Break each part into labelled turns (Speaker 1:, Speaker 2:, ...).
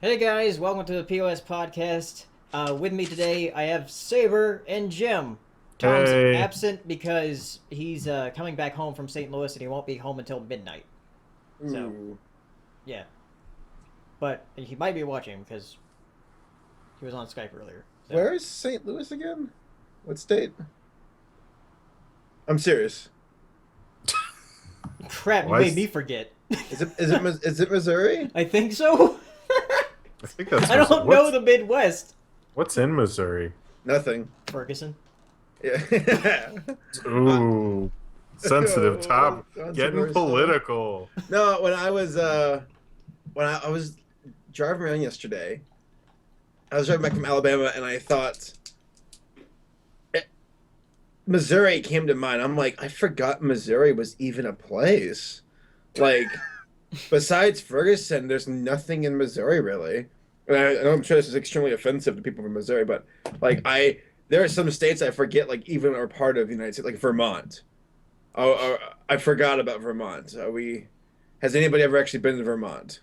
Speaker 1: Hey guys, welcome to the POS Podcast. With me today, I have Saber and Jim. Tom's
Speaker 2: Hey.
Speaker 1: absent because he's coming back home from St. Louis and he won't be home until midnight. So,
Speaker 3: Ooh.
Speaker 1: yeah. But he might be watching because he was on Skype earlier. So.
Speaker 3: Where is St. Louis again? What state? I'm serious.
Speaker 1: Crap, you
Speaker 2: Why
Speaker 1: made
Speaker 2: is-
Speaker 1: me forget.
Speaker 3: Is it Missouri?
Speaker 1: I think so.
Speaker 2: I think that's.
Speaker 1: I don't know the Midwest.
Speaker 2: What's in Missouri?
Speaker 3: Nothing.
Speaker 1: Ferguson.
Speaker 3: Yeah.
Speaker 2: Ooh, sensitive top. Getting
Speaker 3: Controversial.
Speaker 2: political.
Speaker 3: No, when I was driving around yesterday, I was driving back from Alabama, and I thought Missouri came to mind. I'm like, I forgot Missouri was even a place. Like, besides Ferguson, there's nothing in Missouri really. And I know I'm sure this is extremely offensive to people from Missouri, but like there are some states I forget, like even are part of the United States, like Vermont. I forgot about Vermont. Has anybody ever actually been to Vermont?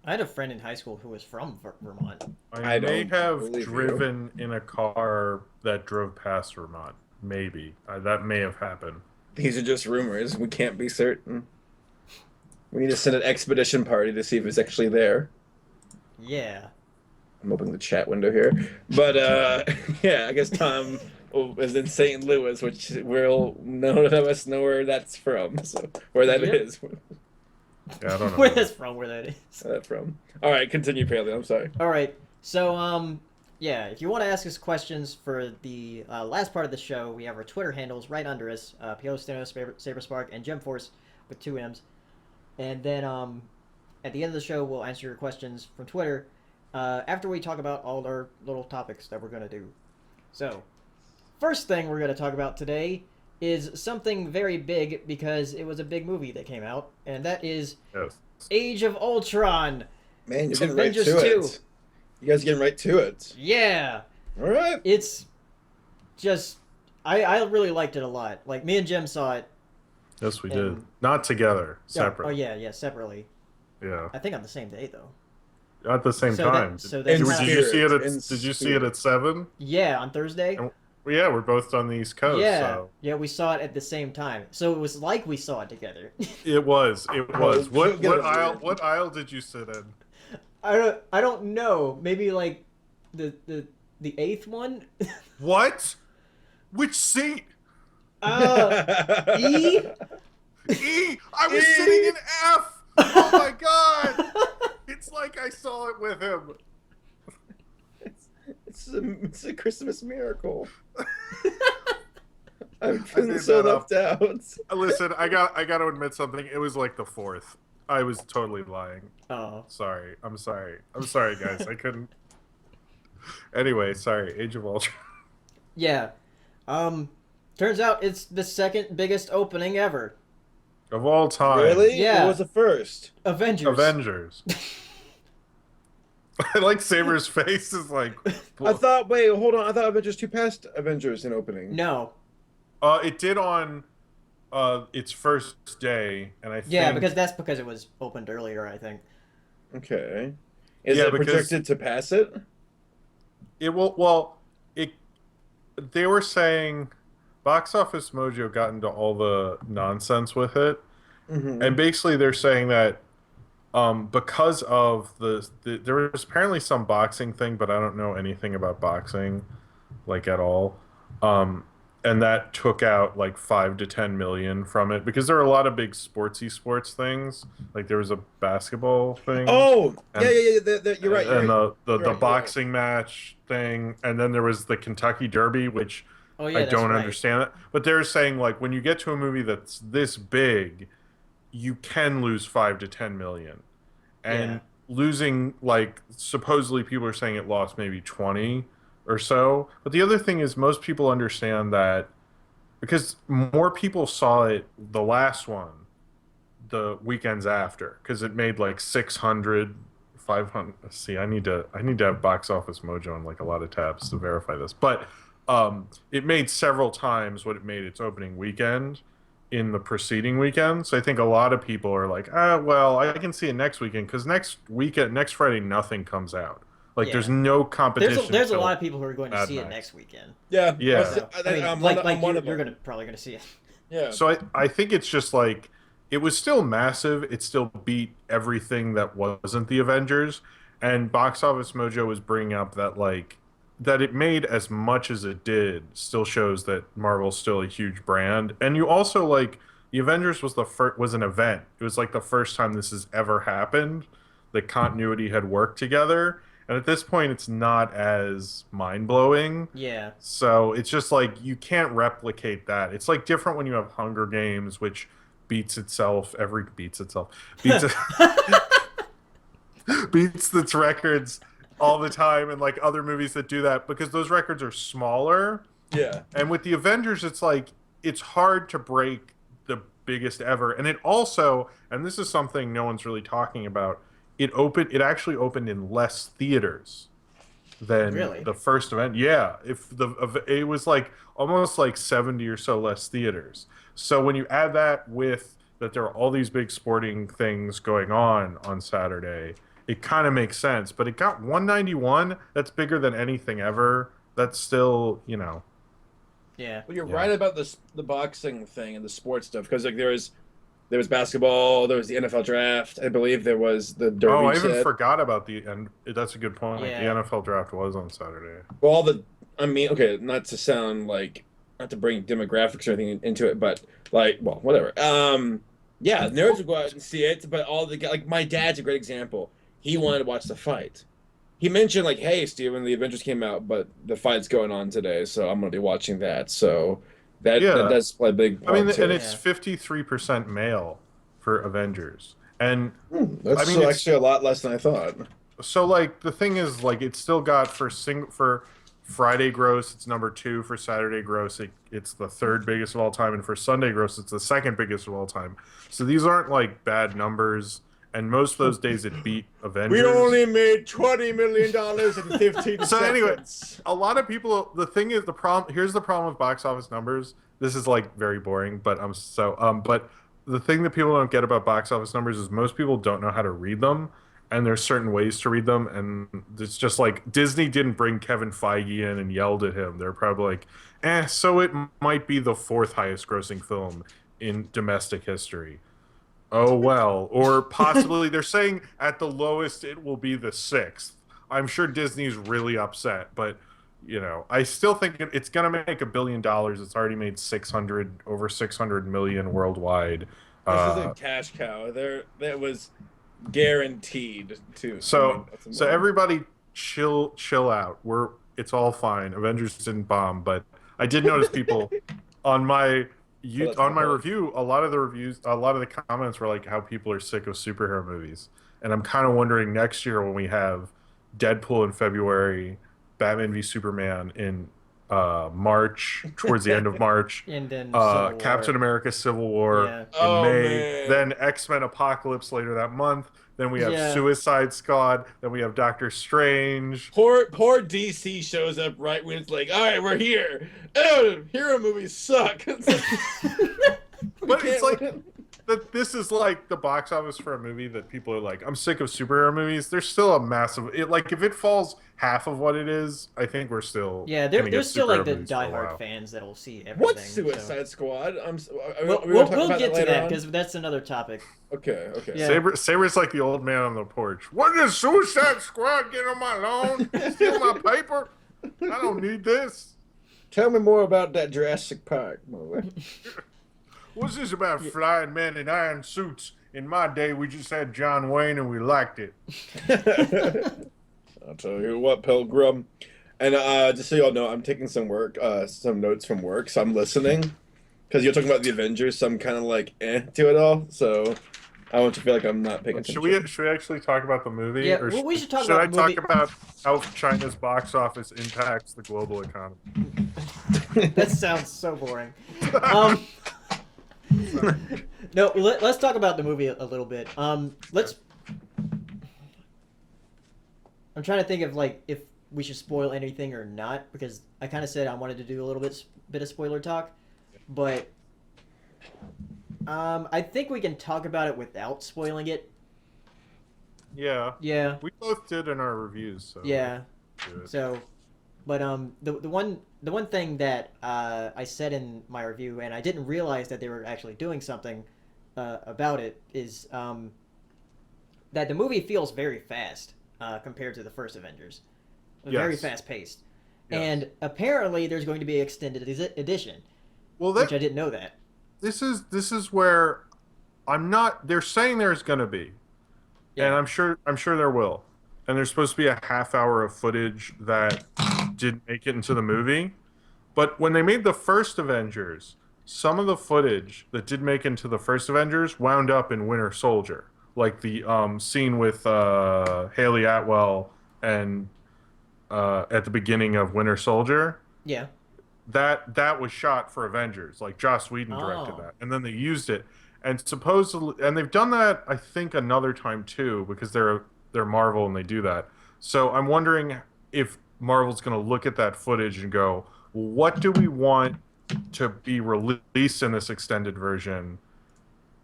Speaker 1: I had a friend in high school who was from Vermont.
Speaker 2: I may
Speaker 3: don't
Speaker 2: have
Speaker 3: believe you.
Speaker 2: driven in a car that drove past Vermont. Maybe that may have happened.
Speaker 3: These are just rumors. We can't be certain. We need to send an expedition party to see if it's actually there.
Speaker 1: Yeah.
Speaker 3: I'm opening the chat window here. But yeah, I guess Tom is in St. Louis, which none of us know where that's from. So where that
Speaker 1: Yep.
Speaker 3: is.
Speaker 2: Yeah, I don't know.
Speaker 1: Where that's from, where that is.
Speaker 3: That from. All right, continue, Paley. I'm sorry.
Speaker 1: All right. So, yeah, if you want to ask us questions for the last part of the show, we have our Twitter handles right under us, POS, Saberspark, and Gemforce with 2 M's. And then at the end of the show, we'll answer your questions from Twitter after we talk about all our little topics that we're going to do. So, first thing we're going to talk about today is something very big because it was a big movie that came out, and that is
Speaker 2: Yes.
Speaker 1: Age of Ultron.
Speaker 3: Man, you're getting right
Speaker 1: Avengers
Speaker 3: to
Speaker 1: 2.
Speaker 3: it. You guys are getting right to it.
Speaker 1: Yeah.
Speaker 3: All right.
Speaker 1: It's just I really liked it a lot. Like me and Jim saw it.
Speaker 2: Yes, we did.
Speaker 1: And-
Speaker 2: Not together, separate.
Speaker 1: Oh yeah, separately.
Speaker 2: Yeah,
Speaker 1: I think on the same day though.
Speaker 2: at the same
Speaker 1: So
Speaker 2: time.
Speaker 1: so
Speaker 2: did,
Speaker 1: that's
Speaker 3: In
Speaker 2: did you see it?
Speaker 3: in
Speaker 2: Did you see it at 7?
Speaker 1: yeah, on Thursday.
Speaker 2: And- Well, yeah, we're both on the East Coast.
Speaker 1: Yeah,
Speaker 2: So.
Speaker 1: yeah, we saw it at the same time. So it was like we saw it together.
Speaker 2: It was. It was.
Speaker 3: Well,
Speaker 2: What
Speaker 3: get it
Speaker 2: aisle?
Speaker 3: weird.
Speaker 2: What aisle did you sit in?
Speaker 1: I don't know. Maybe like the 8th one.
Speaker 2: What? Which seat?
Speaker 1: E.
Speaker 2: E. I was
Speaker 3: E.
Speaker 2: sitting in F. Oh my god! It's like I saw it with him.
Speaker 3: It's a Christmas miracle. I've
Speaker 2: I
Speaker 3: been
Speaker 2: made
Speaker 3: so
Speaker 2: that up.
Speaker 3: left out.
Speaker 2: Listen, I got to admit something. It was like the 4th. I was totally lying.
Speaker 1: Oh.
Speaker 2: Sorry. I'm sorry, guys. I couldn't. Anyway, sorry. Age of Ultron.
Speaker 1: Yeah. Turns out it's the second biggest opening ever.
Speaker 2: Of all time.
Speaker 3: Really?
Speaker 1: Yeah.
Speaker 3: What was the first?
Speaker 1: Avengers.
Speaker 2: Avengers. I like Saber's face is like.
Speaker 3: I thought. Wait, hold on. I thought Avengers 2 passed Avengers in opening.
Speaker 1: No.
Speaker 2: It did on its first day, and I think
Speaker 1: Yeah, because it was opened earlier, I think.
Speaker 3: Okay. Is
Speaker 2: Yeah,
Speaker 3: it
Speaker 2: because-
Speaker 3: projected to pass it?
Speaker 2: it will. Well, it. They were saying, Box Office Mojo got into all the nonsense with it,
Speaker 3: Mm-hmm.
Speaker 2: and basically they're saying that because of there was apparently some boxing thing, but I don't know anything about boxing, like at all. And that took out like 5 to 10 million from it because there are a lot of big sports things. Like there was a basketball thing.
Speaker 3: Oh,
Speaker 2: And-
Speaker 3: yeah. You're right.
Speaker 2: And the
Speaker 3: You're right.
Speaker 2: boxing match thing, and then there was the Kentucky Derby, which
Speaker 1: Oh yeah,
Speaker 2: I
Speaker 1: that's
Speaker 2: don't
Speaker 1: right.
Speaker 2: understand it. But they're saying like when you get to a movie that's this big, you can lose 5 to 10 million, and
Speaker 1: Yeah.
Speaker 2: losing like supposedly people are saying it lost maybe 20 or so. But the other thing is most people understand that because more people saw it the last one the weekends after because it made like 600 500. See, I need to have Box Office Mojo on like a lot of tabs to verify this, but it made several times what it made its opening weekend, in the preceding weekend. So I think a lot of people are like, well, I can see it next weekend because next Friday, nothing comes out. Like,
Speaker 1: Yeah.
Speaker 2: there's no competition.
Speaker 1: There's a lot of people who are going to
Speaker 2: Mad
Speaker 1: see it
Speaker 2: Max.
Speaker 1: next weekend.
Speaker 3: Yeah.
Speaker 2: Yeah.
Speaker 1: So, I mean,
Speaker 3: I'm
Speaker 1: like
Speaker 3: one of
Speaker 1: you're
Speaker 3: them.
Speaker 1: probably gonna see it.
Speaker 3: Yeah.
Speaker 2: So I think it's just like it was still massive. It still beat everything that wasn't the Avengers. And Box Office Mojo was bringing up that like that it made as much as it did still shows that Marvel's still a huge brand. And you also like the Avengers was an event. It was like the first time this has ever happened. The continuity had worked together. And at this point, it's not as mind-blowing.
Speaker 1: Yeah.
Speaker 2: So it's just like you can't replicate that. It's like different when you have Hunger Games, which beats its beats its records all the time, and like other movies that do that because those records are smaller.
Speaker 3: Yeah.
Speaker 2: And with the Avengers, it's like it's hard to break the biggest ever. And it also, and this is something no one's really talking about, it actually opened in less theaters than the first event. Yeah, it was like almost like 70 or so less theaters. So when you add that with that there are all these big sporting things going on Saturday, it kind of makes sense. But it got 191. That's bigger than anything ever. That's still,
Speaker 1: Yeah.
Speaker 3: Well, you're right about the boxing thing and the sports stuff because like there was basketball, there was the NFL draft, I believe there was the derby.
Speaker 2: Oh, I even forgot about and that's a good point.
Speaker 1: Yeah.
Speaker 2: The NFL draft was on Saturday.
Speaker 3: Well, okay, not to bring demographics or anything into it, but like, well, whatever. Yeah, nerds would go out and see it, but like my dad's a great example. He wanted to watch the fight. He mentioned like, "Hey, Steven, the Avengers came out, but the fight's going on today, so I'm going to be watching that." So that does play a big part.
Speaker 2: I mean, and it's 53% male for Avengers, and
Speaker 3: that's actually a lot less than I thought.
Speaker 2: So like the thing is, like it's still got for Friday gross, it's number 2. For Saturday gross, it's the 3rd biggest of all time, and for Sunday gross, it's the 2nd biggest of all time. So these aren't like bad numbers. And most of those days it beat Avengers.
Speaker 3: We only made $20 million in 15 seconds.
Speaker 2: So anyway, a lot of people. The thing is, here's the problem with box office numbers. This is like very boring, but but the thing that people don't get about box office numbers is most people don't know how to read them, and there's certain ways to read them, and it's just like Disney didn't bring Kevin Feige in and yelled at him. They're probably like, so it might be the 4th highest grossing film in domestic history. Oh, well. Or possibly they're saying at the lowest it will be the 6th. I'm sure Disney's really upset, but, I still think it's going to make $1 billion. It's already made over 600 million worldwide.
Speaker 3: This is a cash cow. That was guaranteed to.
Speaker 2: So everybody chill out. It's all fine. Avengers didn't bomb, but I did notice people on my review, a lot of the comments were like how people are sick of superhero movies. And I'm kind of wondering next year when we have Deadpool in February, Batman v Superman in March, towards the end of March,
Speaker 1: and then
Speaker 2: Captain America Civil War in May, then X-Men Apocalypse later that month. Then we have Suicide Squad. Then we have Doctor Strange.
Speaker 3: Poor DC shows up right when it's like, all right, we're here. Oh, hero movies suck.
Speaker 2: But it's like that. This is like the box office for a movie that people are like, I'm sick of superhero movies. There's still a massive. If it falls half of what it is, I think we're still.
Speaker 1: Yeah, there's still like the diehard fans that'll see everything.
Speaker 3: What's Suicide Squad?
Speaker 1: We'll get to that because that's another topic.
Speaker 3: Okay.
Speaker 1: Yeah.
Speaker 2: Saber's like the old man on the porch. What does Suicide Squad get on my lawn? Steal my paper? I don't need this.
Speaker 3: Tell me more about that Jurassic Park movie.
Speaker 2: What's this about flying men in iron suits? In my day, we just had John Wayne and we liked it.
Speaker 3: I'll tell you what, Pilgrim. And just so y'all know, I'm taking some notes from work, so I'm listening. Because you're talking about the Avengers, so I'm kind of like to it all. So I want you to feel like I'm not paying attention.
Speaker 2: Should we actually talk about the movie?
Speaker 1: Yeah,
Speaker 2: or
Speaker 1: we should talk about the movie.
Speaker 2: Should I talk about how China's box office impacts the global economy?
Speaker 1: That sounds so boring. No, let's talk about the movie a little bit. I'm trying to think of like if we should spoil anything or not, because I kind of said I wanted to do a little bit of spoiler talk, but I think we can talk about it without spoiling it.
Speaker 2: Yeah.
Speaker 1: Yeah.
Speaker 2: We both did in our reviews, so
Speaker 1: Yeah.
Speaker 2: do it.
Speaker 1: So, but the one thing that I said in my review, and I didn't realize that they were actually doing something about it, is that the movie feels very fast compared to the first Avengers. Very
Speaker 2: Yes.
Speaker 1: fast paced.
Speaker 2: Yes.
Speaker 1: And apparently there's going to be an extended edition,
Speaker 2: Well,
Speaker 1: which I didn't know that.
Speaker 2: this is where I'm not. They're saying there's going to be, and
Speaker 1: Yeah.
Speaker 2: I'm sure there will. And there's supposed to be a half hour of footage that didn't make it into the movie. But when they made the first Avengers, some of the footage that did make it into the first Avengers wound up in Winter Soldier, like the scene with Haley Atwell and at the beginning of Winter Soldier.
Speaker 1: Yeah.
Speaker 2: That was shot for Avengers. Like Joss Whedon directed
Speaker 1: Oh.
Speaker 2: that, and then they used it. And supposedly, and they've done that I think another time too, because they're Marvel and they do that. So I'm wondering if Marvel's going to look at that footage and go, what do we want to be released in this extended version,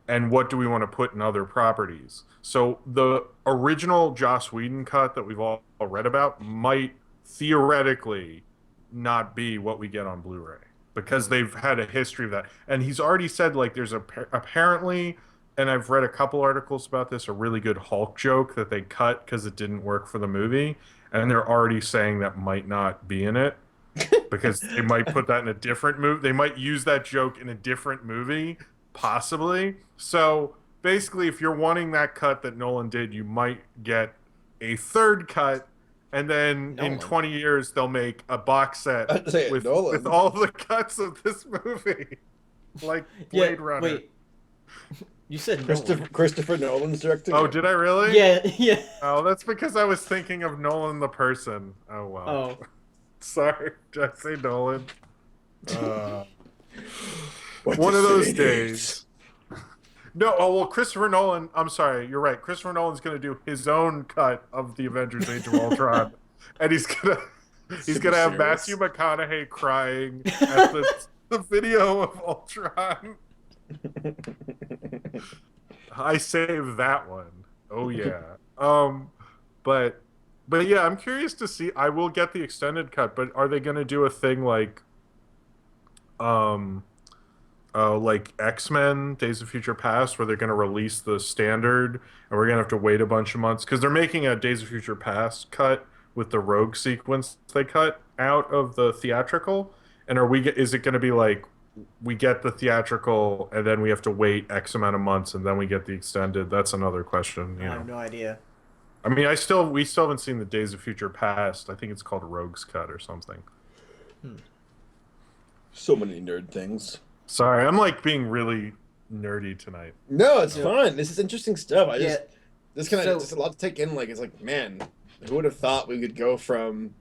Speaker 2: and what do we want to put in other properties? So the original Joss Whedon cut that we've all read about might theoretically not be what we get on Blu-ray, because they've had a history of that. And he's already said, like, there's apparently, and I've read a couple articles about this, a really good Hulk joke that they cut because it didn't work for the movie, and they're already saying that might not be in it because they might put that in a different movie. They might use that joke in a different movie, possibly. So basically, if you're wanting that cut that Nolan did, you might get a third cut, and then
Speaker 1: Nolan.
Speaker 2: in 20 years they'll make a box set
Speaker 3: I'd say
Speaker 2: with
Speaker 3: Nolan.
Speaker 2: all the cuts of this movie, like Blade Runner.
Speaker 1: Wait. You said Nolan.
Speaker 3: Christopher Nolan's directing.
Speaker 2: Oh,
Speaker 3: it.
Speaker 2: did I really?
Speaker 1: Yeah.
Speaker 2: Oh, that's because I was thinking of Nolan the person. Oh wow.
Speaker 1: Oh.
Speaker 2: Sorry, did I say Nolan?
Speaker 3: What
Speaker 2: One
Speaker 3: to
Speaker 2: of those
Speaker 3: say?
Speaker 2: days. No, oh well, Christopher Nolan. I'm sorry, you're right. Christopher Nolan's going to do his own cut of the Avengers: Age of Ultron, and he's gonna have
Speaker 3: serious.
Speaker 2: Matthew McConaughey crying at the video of Ultron. I saved that one. Oh yeah. But yeah, I'm curious to see. I will get the extended cut, but are they going to do a thing like like X-Men Days of Future Past, where they're going to release the standard and we're going to have to wait a bunch of months because they're making a Days of Future Past cut with the Rogue sequence they cut out of the theatrical? And is it going to be like we get the theatrical and then we have to wait X amount of months and then we get the extended? That's another question.
Speaker 1: I have no idea.
Speaker 2: I mean, we still haven't seen the Days of Future Past. I think it's called Rogue's Cut or something.
Speaker 3: So many nerd things.
Speaker 2: Sorry, I'm like being really nerdy tonight.
Speaker 3: No, it's fun. This is interesting stuff. This kind of
Speaker 1: So-
Speaker 3: just a lot to take in. Like, it's like, man, who would have thought we could go from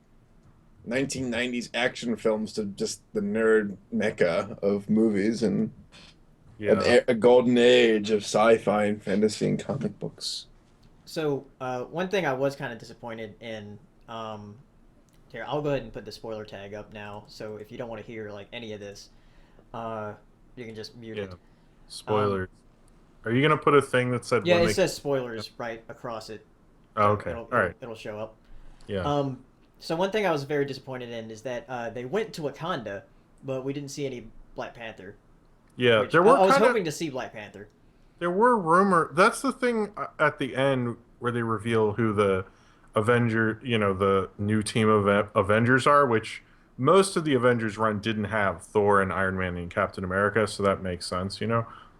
Speaker 3: 1990s action films to just the nerd mecca of movies and
Speaker 2: Yeah.
Speaker 3: a golden age of sci-fi and fantasy and comic books.
Speaker 1: So one thing I was kind of disappointed in. Here, I'll go ahead and put the spoiler tag up now. So if you don't want to hear like any of this, you can just mute it.
Speaker 2: Spoilers. Are you gonna put a thing that said?
Speaker 1: Yeah,
Speaker 2: when
Speaker 1: it
Speaker 2: they...
Speaker 1: says spoilers right across it.
Speaker 2: Oh, okay.
Speaker 1: It'll,
Speaker 2: All right.
Speaker 1: It'll show up.
Speaker 2: Yeah.
Speaker 1: So one thing I was very disappointed in is that they went to Wakanda, but we didn't see any Black Panther.
Speaker 2: Yeah.
Speaker 1: Which
Speaker 2: There were
Speaker 1: I was
Speaker 2: kind of
Speaker 1: hoping to see Black Panther.
Speaker 2: there were rumor. That's the thing at the end where they reveal who the the new team of Avengers are, which most of the Avengers run didn't have Thor and Iron Man and Captain America, so that makes sense,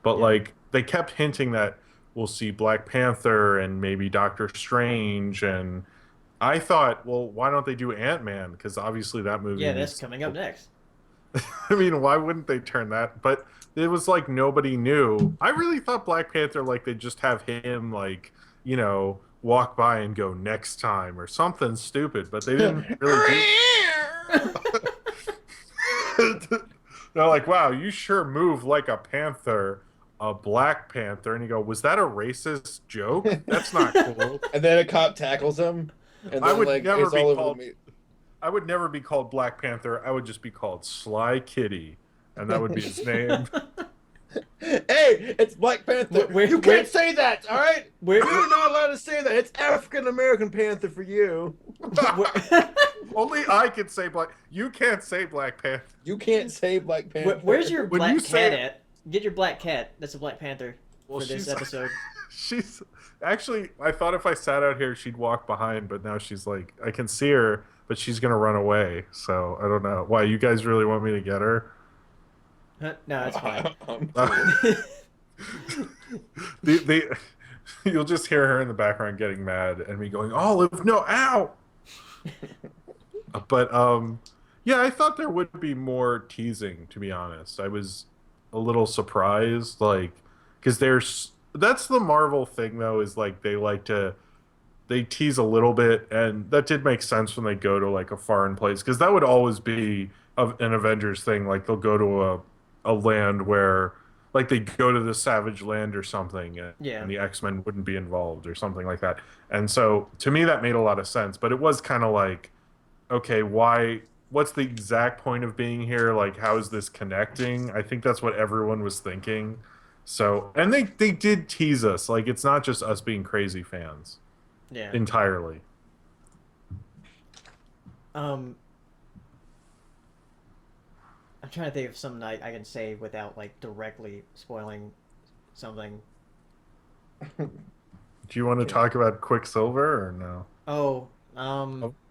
Speaker 2: But like they kept hinting that we'll see Black Panther and maybe Doctor Strange, and I thought, well, why don't they do Ant-Man? Because obviously that movie.
Speaker 1: Yeah, that's coming up next.
Speaker 2: I mean, why wouldn't they turn that? But it was like nobody knew. I really thought Black Panther, like they'd just have him, like, walk by and go next time or something stupid, but they didn't really do. They're like, wow, you sure move like a panther, a Black Panther. And you go, was that a racist joke? That's not cool.
Speaker 3: And then a cop tackles him. And then,
Speaker 2: I would
Speaker 3: like,
Speaker 2: never
Speaker 3: it's
Speaker 2: be
Speaker 3: all over
Speaker 2: called-
Speaker 3: me.
Speaker 2: I would never be called Black Panther. I would just be called Sly Kitty, and that would be his name.
Speaker 3: Hey, it's Black Panther. You can't say that, all right? You're not allowed to say that. It's African American Panther for you.
Speaker 2: Only I can say Black. You can't say Black Panther.
Speaker 3: You can't say Black Panther.
Speaker 1: Where's your
Speaker 2: When
Speaker 1: black
Speaker 2: you
Speaker 1: cat
Speaker 2: say-
Speaker 1: at? Get your black cat. That's a Black Panther for this
Speaker 2: she's-
Speaker 1: episode.
Speaker 2: She's actually. I thought if I sat out here, she'd walk behind, but now she's like, I can see her, but she's gonna run away. So I don't know. Why you guys really want me to get her?
Speaker 1: Huh? No, it's fine.
Speaker 2: You'll just hear her in the background getting mad and me going, Olive, no, ow! But yeah, I thought there would be more teasing, to be honest. I was a little surprised, like, because that's the Marvel thing, though, is like they tease a little bit, and that did make sense when they go to like a foreign place, because that would always be an Avengers thing. Like they'll go to a land where, like, they go to the Savage Land or something, and the X-Men wouldn't be involved or something like that. And so to me that made a lot of sense, but it was kind of like, okay, what's the exact point of being here? Like, how is this connecting? I think that's what everyone was thinking. So, and they did tease us, like, it's not just us being crazy fans entirely.
Speaker 1: I'm trying to think of something I can say without like directly spoiling something.
Speaker 2: Do you want to talk about Quicksilver or no?
Speaker 1: Oh,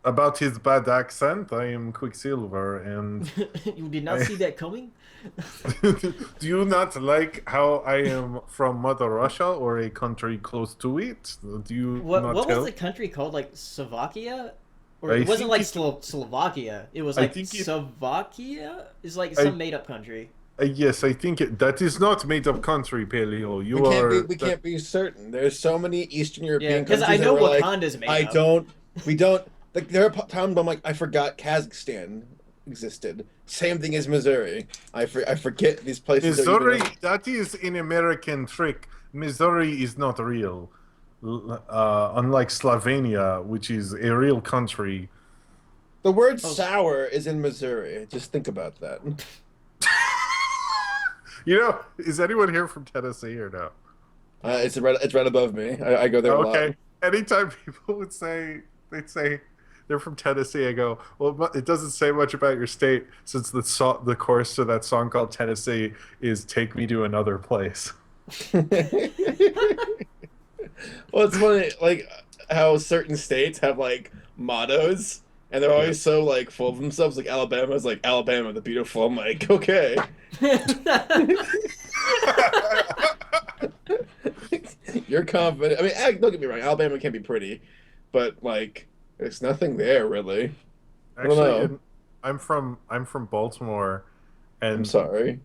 Speaker 2: about his bad accent, I am Quicksilver, and
Speaker 1: you did not see that coming?
Speaker 2: do you not like how I am from Mother Russia or a country close to it? Do you
Speaker 1: What
Speaker 2: not
Speaker 1: was the country called? Like Slovakia? Or
Speaker 2: I
Speaker 1: it wasn't like
Speaker 2: think
Speaker 1: Slovakia. It was
Speaker 2: I
Speaker 1: like
Speaker 2: think
Speaker 1: Slovakia? It's like some made-up country.
Speaker 2: Yes, I think that is not made-up country, Paleo.
Speaker 3: We can't be certain. There's so many Eastern European
Speaker 1: because
Speaker 3: countries
Speaker 1: I know
Speaker 3: that were
Speaker 1: Wakanda's made
Speaker 3: like,
Speaker 1: up.
Speaker 3: we don't. Like, there are times I'm like, I forgot Kazakhstan existed. Same thing as Missouri. I forget these places.
Speaker 2: Missouri, that is an American trick. Missouri is not real. Unlike Slovenia, which is a real country.
Speaker 3: The word sour is in Missouri. Just think about that.
Speaker 2: You know, is anyone here from Tennessee or no?
Speaker 3: It's right above me. I go there a lot.
Speaker 2: Okay. Anytime people they'd say they're from Tennessee, I go, well, it doesn't say much about your state, since the chorus to that song called Tennessee is "Take Me to Another Place."
Speaker 3: Well, it's funny, like, how certain states have like mottos, and they're always so like full of themselves. Like Alabama's like Alabama the beautiful. I'm like, okay. You're confident. I mean, don't get me wrong. Alabama can be pretty, but like, there's nothing there really.
Speaker 2: Actually, I'm from Baltimore, and
Speaker 3: I'm sorry.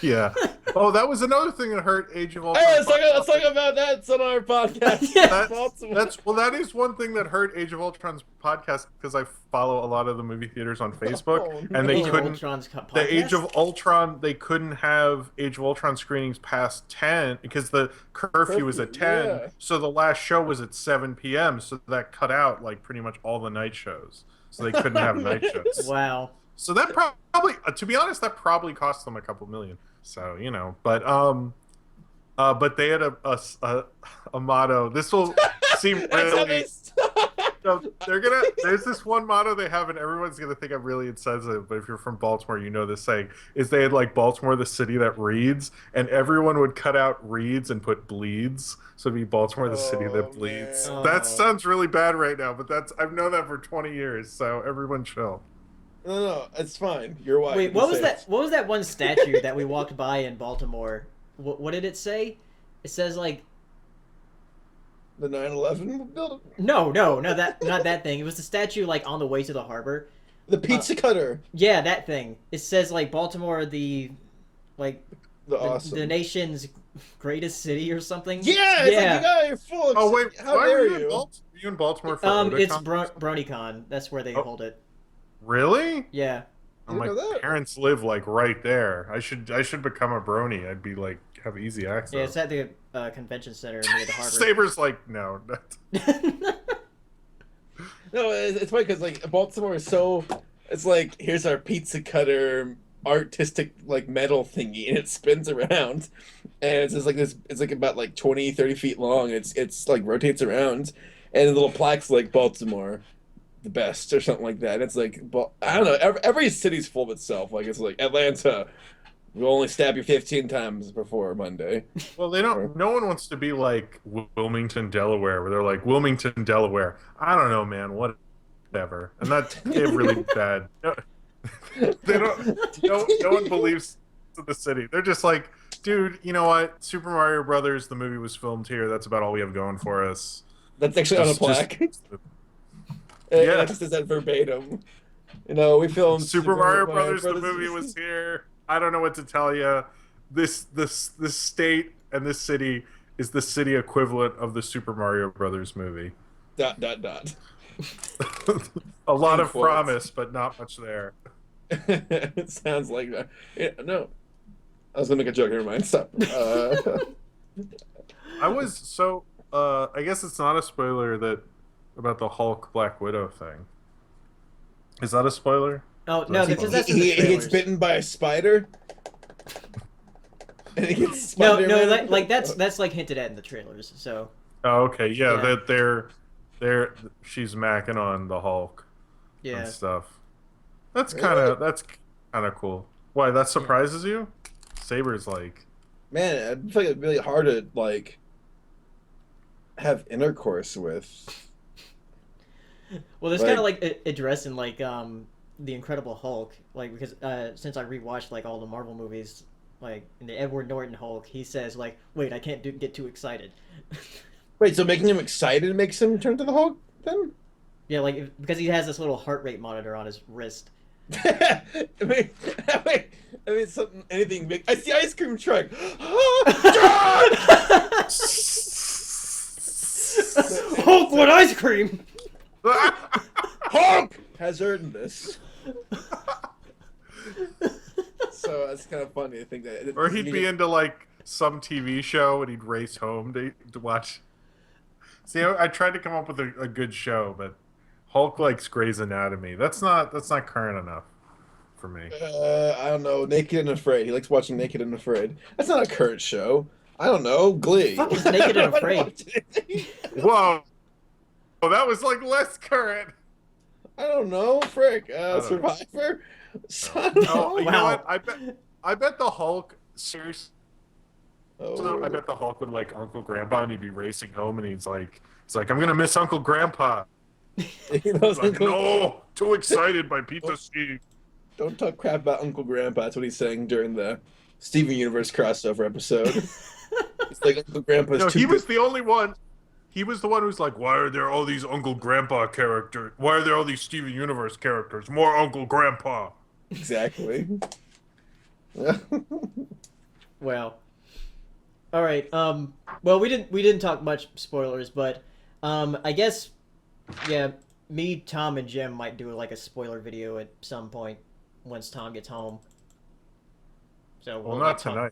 Speaker 2: Yeah. Oh, that was another thing that hurt Age of Ultron.
Speaker 3: Hey, let's talk about that. It's on our podcast.
Speaker 2: That is one thing that hurt Age of Ultron's podcast, because I follow a lot of the movie theaters on Facebook, and they couldn't. The Age of Ultron, they couldn't have Age of Ultron screenings past 10 because the curfew was at 10.
Speaker 3: Yeah.
Speaker 2: So the last show was at 7 p.m. So that cut out like pretty much all the night shows. So they couldn't have night shows.
Speaker 1: Wow.
Speaker 2: So that probably, to be honest, that probably cost them a couple million. So, you know, but they had a motto. This will seem really. So there's this one motto they have, and everyone's gonna think I'm really insensitive. But if you're from Baltimore, you know this saying is they had like Baltimore, the city that reads, and everyone would cut out reads and put bleeds. So it'd be Baltimore, the city that bleeds.
Speaker 1: Man.
Speaker 2: That sounds really bad right now, but I've known that for 20 years. So everyone chill.
Speaker 3: No, it's fine. You're white.
Speaker 1: Wait, what was that? What was that one statue that we walked by in Baltimore? What did it say? It says like
Speaker 3: the 9/11 building.
Speaker 1: No, not that thing. It was the statue like on the way to the harbor.
Speaker 3: The pizza cutter.
Speaker 1: Yeah, that thing. It says like Baltimore, the nation's greatest city or something.
Speaker 3: Yeah, it's like, you're full of.
Speaker 2: Oh wait,
Speaker 3: how dare you?
Speaker 2: Were you in Baltimore for
Speaker 1: It's
Speaker 2: Otakon?
Speaker 1: BronyCon. That's where they hold it.
Speaker 2: Really?
Speaker 1: Yeah.
Speaker 2: My parents live like right there. I should become a brony. I'd be like have easy access.
Speaker 1: Yeah, it's at the convention center near the harbor.
Speaker 2: Saber's like no.
Speaker 3: No, it's funny because like Baltimore is so. It's like here's our pizza cutter artistic like metal thingy, and it spins around, and it's just like this. It's like about like 20, 30 feet long. It's like rotates around, and the little plaque's like Baltimore, the best or something like that. And it's like, I don't know. Every city's full of itself. Like it's like Atlanta. We'll only stab you 15 times before Monday.
Speaker 2: Well, they don't. No one wants to be like Wilmington, Delaware, where they're like Wilmington, Delaware. I don't know, man. Whatever. And that's really bad. They don't. No one believes in the city. They're just like, dude. You know what? Super Mario Brothers, the movie was filmed here. That's about all we have going for us.
Speaker 3: That's actually on a plaque.
Speaker 2: Yeah,
Speaker 3: it just says that verbatim. You know, we filmed
Speaker 2: Super Mario Brothers. The movie was here. I don't know what to tell you. This state and this city is the city equivalent of the Super Mario Brothers movie. ...
Speaker 3: A
Speaker 2: lot of promise, but not much there.
Speaker 3: It sounds like that. Yeah, no, I was gonna make a joke. Never mind. Stop.
Speaker 2: I guess it's not a spoiler about the Hulk Black Widow thing. Is that a spoiler?
Speaker 1: Oh no, because that's
Speaker 3: he gets bitten by a spider. And he gets
Speaker 1: no, like that's like hinted at in the trailers. So.
Speaker 2: Oh, okay, yeah. That she's macking on the Hulk.
Speaker 1: Yeah.
Speaker 2: And stuff. That's kind of cool. Why, that surprises you? Saber's like,
Speaker 3: man, I feel like it's really hard to like have intercourse with.
Speaker 1: Well, there's kind of like addressing like the Incredible Hulk, like because since I rewatched like all the Marvel movies, like in the Edward Norton Hulk, he says like, "Wait, I can't get too excited."
Speaker 3: Wait, so making him excited makes him turn to the Hulk then?
Speaker 1: Yeah, like because he has this little heart rate monitor on his wrist.
Speaker 3: I mean, anything big. I see ice cream truck.
Speaker 1: Hulk, what ice cream?
Speaker 3: Hulk has earned this. So that's kind of funny. I think that.
Speaker 2: Or he'd be into like some TV show and he'd race home to watch. See, I tried to come up with a good show, but Hulk likes Grey's Anatomy. That's not current enough for me.
Speaker 3: I don't know. Naked and Afraid. He likes watching Naked and Afraid. That's not a current show. I don't know. Glee.
Speaker 1: Fuck is Naked and Afraid?
Speaker 2: Whoa. Oh, that was like less current.
Speaker 3: I don't know. Frick. Survivor.
Speaker 2: No, you know what? I bet the Hulk. Seriously.
Speaker 3: Oh.
Speaker 2: I bet the Hulk would like Uncle Grandpa, and he'd be racing home, and he's like, I'm gonna miss Uncle Grandpa.
Speaker 3: He knows
Speaker 2: like, no, too excited by Pizza Steve.
Speaker 3: Don't talk crap about Uncle Grandpa. That's what he's saying during the Steven Universe crossover episode. It's like Uncle Grandpa's.
Speaker 2: No, he was the only one. He was the one who's like, why are there all these Uncle Grandpa characters? Why are there all these Steven Universe characters? More Uncle Grandpa.
Speaker 3: Exactly.
Speaker 1: Well. All right. Well, we didn't talk much spoilers, but I guess me, Tom, and Jim might do like a spoiler video at some point once Tom gets home. So
Speaker 2: well, not tonight.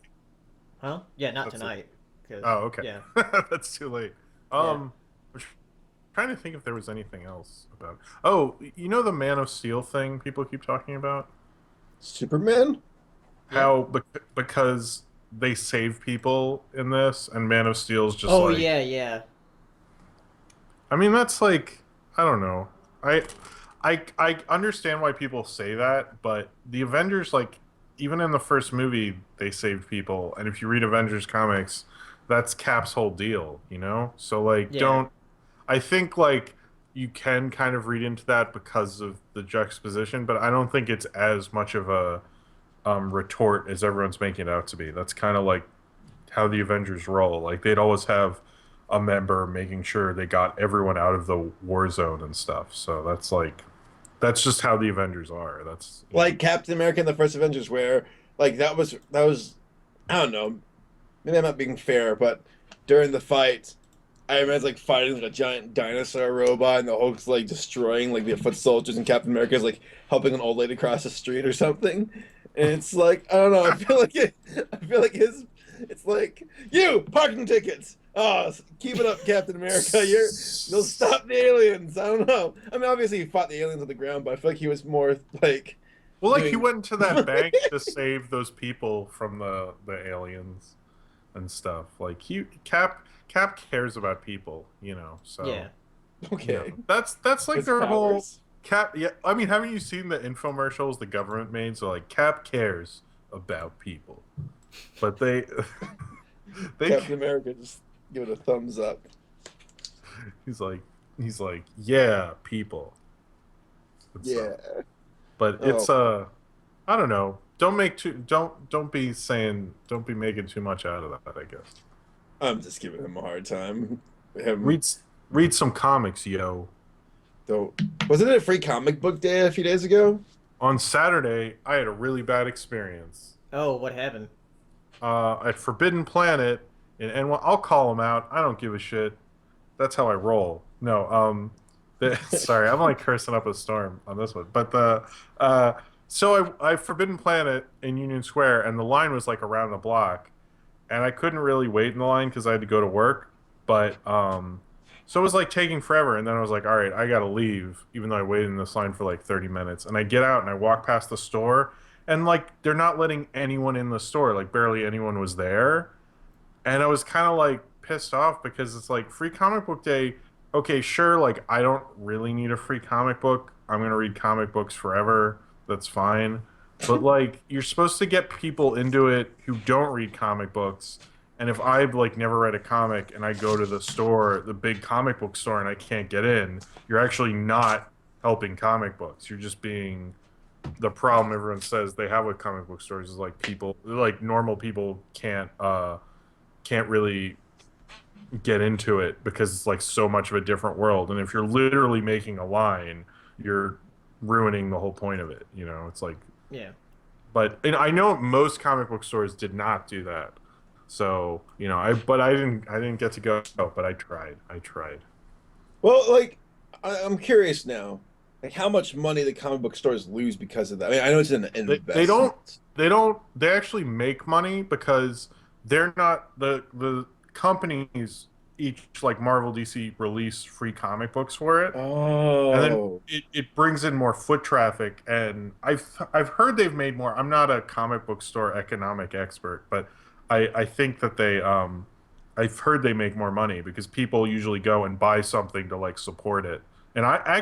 Speaker 1: Huh? Yeah, not tonight.
Speaker 2: Oh, okay.
Speaker 1: Yeah.
Speaker 2: That's too late. I'm trying to think if there was anything else about it. Oh, you know the Man of Steel thing people keep talking about?
Speaker 3: Superman?
Speaker 2: How because they save people in this, and Man of Steel's just
Speaker 1: like... Oh, yeah.
Speaker 2: I mean, that's like... I don't know. I understand why people say that, but the Avengers, like, even in the first movie, they saved people, and if you read Avengers comics, that's Cap's whole deal, you know? So, like, don't... I think, like, you can kind of read into that because of the juxtaposition, but I don't think it's as much of a retort as everyone's making it out to be. That's kind of like how the Avengers roll. Like, they'd always have a member making sure they got everyone out of the war zone and stuff. So that's just how the Avengers are. That's
Speaker 3: like Captain America in the first Avengers, where like that was I don't know, maybe I'm not being fair, but during the fight I remember like fighting like a giant dinosaur robot, and the Hulk's like destroying like the foot soldiers, and Captain America's like helping an old lady cross the street or something. And it's like, I don't know, I feel like it's like, you parking tickets. Oh, keep it up, Captain America. You'll stop the aliens. I don't know. I mean, obviously he fought the aliens on the ground, but I feel like he was more like
Speaker 2: Well, like he went into that bank to save those people from the aliens and stuff. Like Cap cares about people, you know. So
Speaker 1: Yeah.
Speaker 3: Okay.
Speaker 2: you know, that's like
Speaker 3: His
Speaker 2: their whole
Speaker 3: powers.
Speaker 2: Cap. Yeah, I mean, haven't you seen the infomercials the government made? So like Cap cares about people, but they
Speaker 3: Captain America just give it a thumbs up.
Speaker 2: he's like yeah, people. And
Speaker 3: Yeah.
Speaker 2: stuff. But it's I don't know. Don't be making too much out of that, I guess.
Speaker 3: I'm just giving him a hard time.
Speaker 2: Read some comics, yo.
Speaker 3: Wasn't it a free comic book day a few days ago?
Speaker 2: On Saturday, I had a really bad experience.
Speaker 1: Oh, what happened?
Speaker 2: At Forbidden Planet in NY. I'll call them out. I don't give a shit. That's how I roll. No, sorry, I'm like cursing up a storm on this one. But so I Forbidden Planet in Union Square, and the line was like around the block, and I couldn't really wait in the line because I had to go to work. But so it was like taking forever, and then I was like, all right, I gotta leave, even though I waited in this line for like 30 minutes. And I get out and I walk past the store, and like they're not letting anyone in the store, like barely anyone was there. And I was kind of like pissed off because it's like free comic book day. Okay, sure, like I don't really need a free comic book. I'm gonna read comic books forever. That's fine. But like you're supposed to get people into it who don't read comic books. And if I've like never read a comic and I go to the store, the big comic book store, and I can't get in, you're actually not helping comic books. You're just being the problem everyone says they have with comic book stores is like people, like normal people can't really get into it because it's like so much of a different world. And if you're literally making a line, you're ruining the whole point of it. You know, it's like,
Speaker 1: Yeah.
Speaker 2: But and I know most comic book stores did not do that. So, you know, I didn't get to go, but I tried.
Speaker 3: Well, like, I'm curious now. Like, how much money the comic book stores lose because of that? I mean, I know it's an investment.
Speaker 2: They actually make money because they're not the companies each like Marvel, DC release free comic books for it.
Speaker 3: Oh.
Speaker 2: And then it brings in more foot traffic, and I've heard they've made more. I'm not a comic book store economic expert, but I think that I've heard they make more money because people usually go and buy something to like support it. And I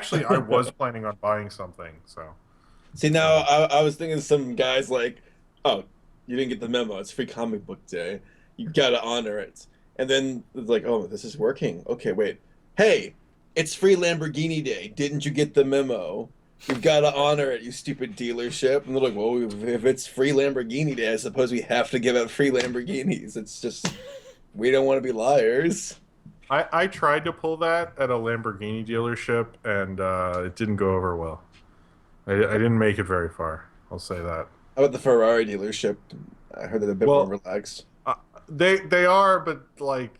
Speaker 2: was planning on buying something. So
Speaker 3: See, now I was thinking some guys like, oh, you didn't get the memo. It's free comic book day. You gotta honor it. And then it's like, oh, this is working. Okay, wait. Hey, it's free Lamborghini day. Didn't you get the memo? You've got to honor it, you stupid dealership. And they're like, well, if it's free Lamborghini day, I suppose we have to give out free Lamborghinis. It's just, we don't want to be liars.
Speaker 2: I tried to pull that at a Lamborghini dealership, and it didn't go over well. I didn't make it very far. I'll say that.
Speaker 3: How about the Ferrari dealership? I heard they're a bit more relaxed.
Speaker 2: They are, but like,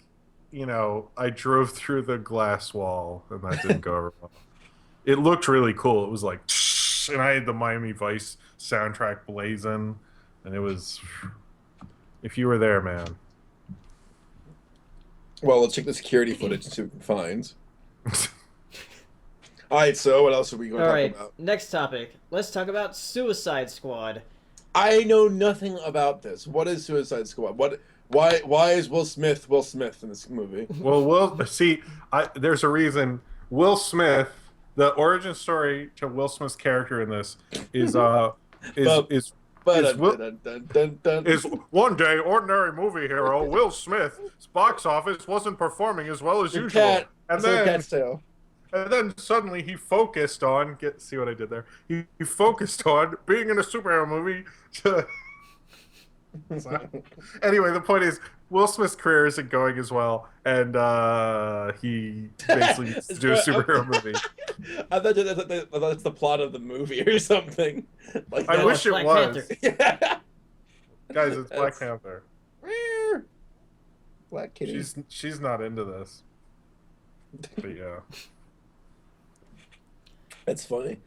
Speaker 2: you know, I drove through the glass wall, and that didn't go over well. It looked really cool. It was like, and I had the Miami Vice soundtrack blazing, and it was. If you were there, man.
Speaker 3: Well, let's check the security footage and see what we can find. All right, so what else are we going to talk about?
Speaker 1: Next topic. Let's talk about Suicide Squad.
Speaker 3: I know nothing about this. What is Suicide Squad? Why is Will Smith in this movie?
Speaker 2: Well, there's a reason. Will Smith, the origin story to Will Smith's character in this is one day ordinary movie hero Will Smith's box office wasn't performing as well as usual, and then suddenly he focused on see what I did there. He focused on being in a superhero movie. Anyway, the point is Will Smith's career isn't going as well, and he basically needs to do a superhero movie.
Speaker 3: I thought that's the plot of the movie or something. Like,
Speaker 2: I wish it was.
Speaker 3: Yeah.
Speaker 2: Guys, it's Black Panther.
Speaker 3: Black Kitty.
Speaker 2: She's not into this. But yeah.
Speaker 3: That's funny.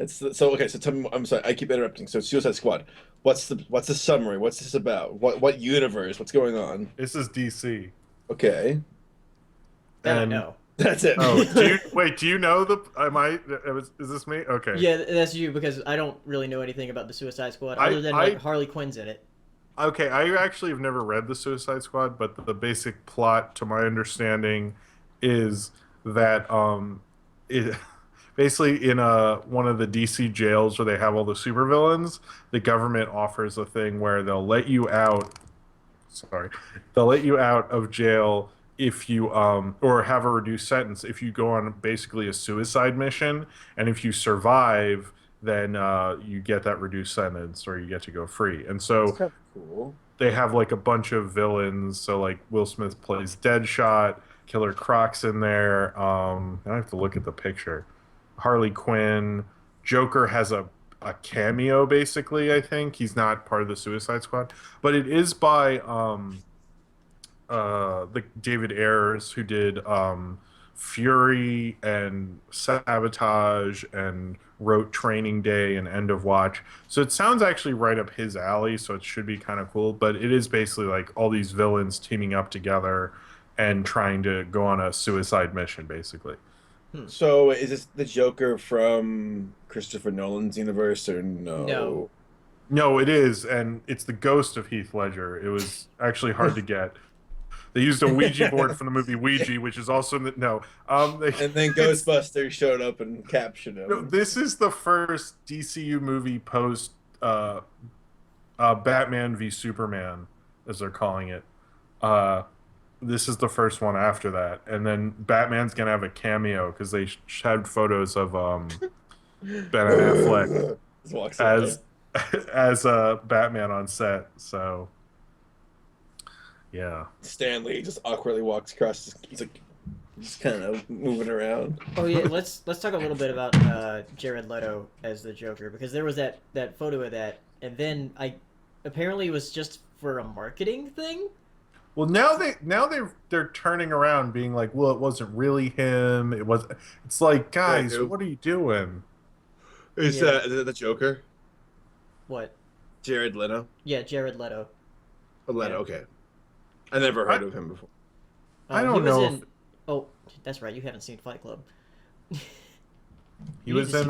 Speaker 3: So okay. So tell me. I'm sorry. I keep interrupting. So Suicide Squad. What's the summary? What's this about? What universe? What's going on?
Speaker 2: This is DC.
Speaker 3: Okay.
Speaker 1: I don't know.
Speaker 3: That's it.
Speaker 2: Oh, do you know is this me? Okay.
Speaker 1: Yeah, that's you because I don't really know anything about the Suicide Squad other than like Harley Quinn's in it.
Speaker 2: Okay, I actually have never read the Suicide Squad, but the basic plot, to my understanding, is that it basically in one of the DC jails where they have all the supervillains, the government offers a thing where they'll let you out. Sorry, they'll let you out of jail if you or have a reduced sentence if you go on basically a suicide mission, and if you survive, then you get that reduced sentence or you get to go free. And so
Speaker 3: That's kind of cool.
Speaker 2: They have like a bunch of villains. So like Will Smith plays Deadshot, Killer Croc's in there. I have to look at the picture. Harley Quinn, Joker has a cameo basically. I think he's not part of the Suicide Squad, but it is by the David Ayers who did Fury and Sabotage and wrote Training Day and End of Watch. So it sounds actually right up his alley, so it should be kind of cool. But it is basically like all these villains teaming up together and trying to go on a suicide mission, basically.
Speaker 3: So is this the Joker from Christopher Nolan's universe or no?
Speaker 1: No.
Speaker 2: No, it is, and it's the ghost of Heath Ledger. It was actually hard to get. They used a Ouija board from the movie Ouija, which is also and then
Speaker 3: Ghostbusters showed up and captured him.
Speaker 2: No, this is the first DCU movie post Batman v Superman, as they're calling it. This is the first one after that, and then Batman's gonna have a cameo because they had photos of Ben Affleck as Batman on set. So. Yeah.
Speaker 3: Stanley just awkwardly walks across. He's like, just kind of moving around.
Speaker 1: Oh yeah, let's talk a little bit about Jared Leto as the Joker because there was that photo of that, and then apparently it was just for a marketing thing.
Speaker 2: Well, now they're turning around, being like, well, it wasn't really him. It's like, guys, what are you doing?
Speaker 3: Is that the Joker?
Speaker 1: What?
Speaker 3: Jared Leto.
Speaker 1: Yeah, Jared Leto.
Speaker 3: Oh, Leto. Okay. I never heard of him before.
Speaker 2: I don't know.
Speaker 1: Oh, that's right. You haven't seen Fight Club.
Speaker 2: He was in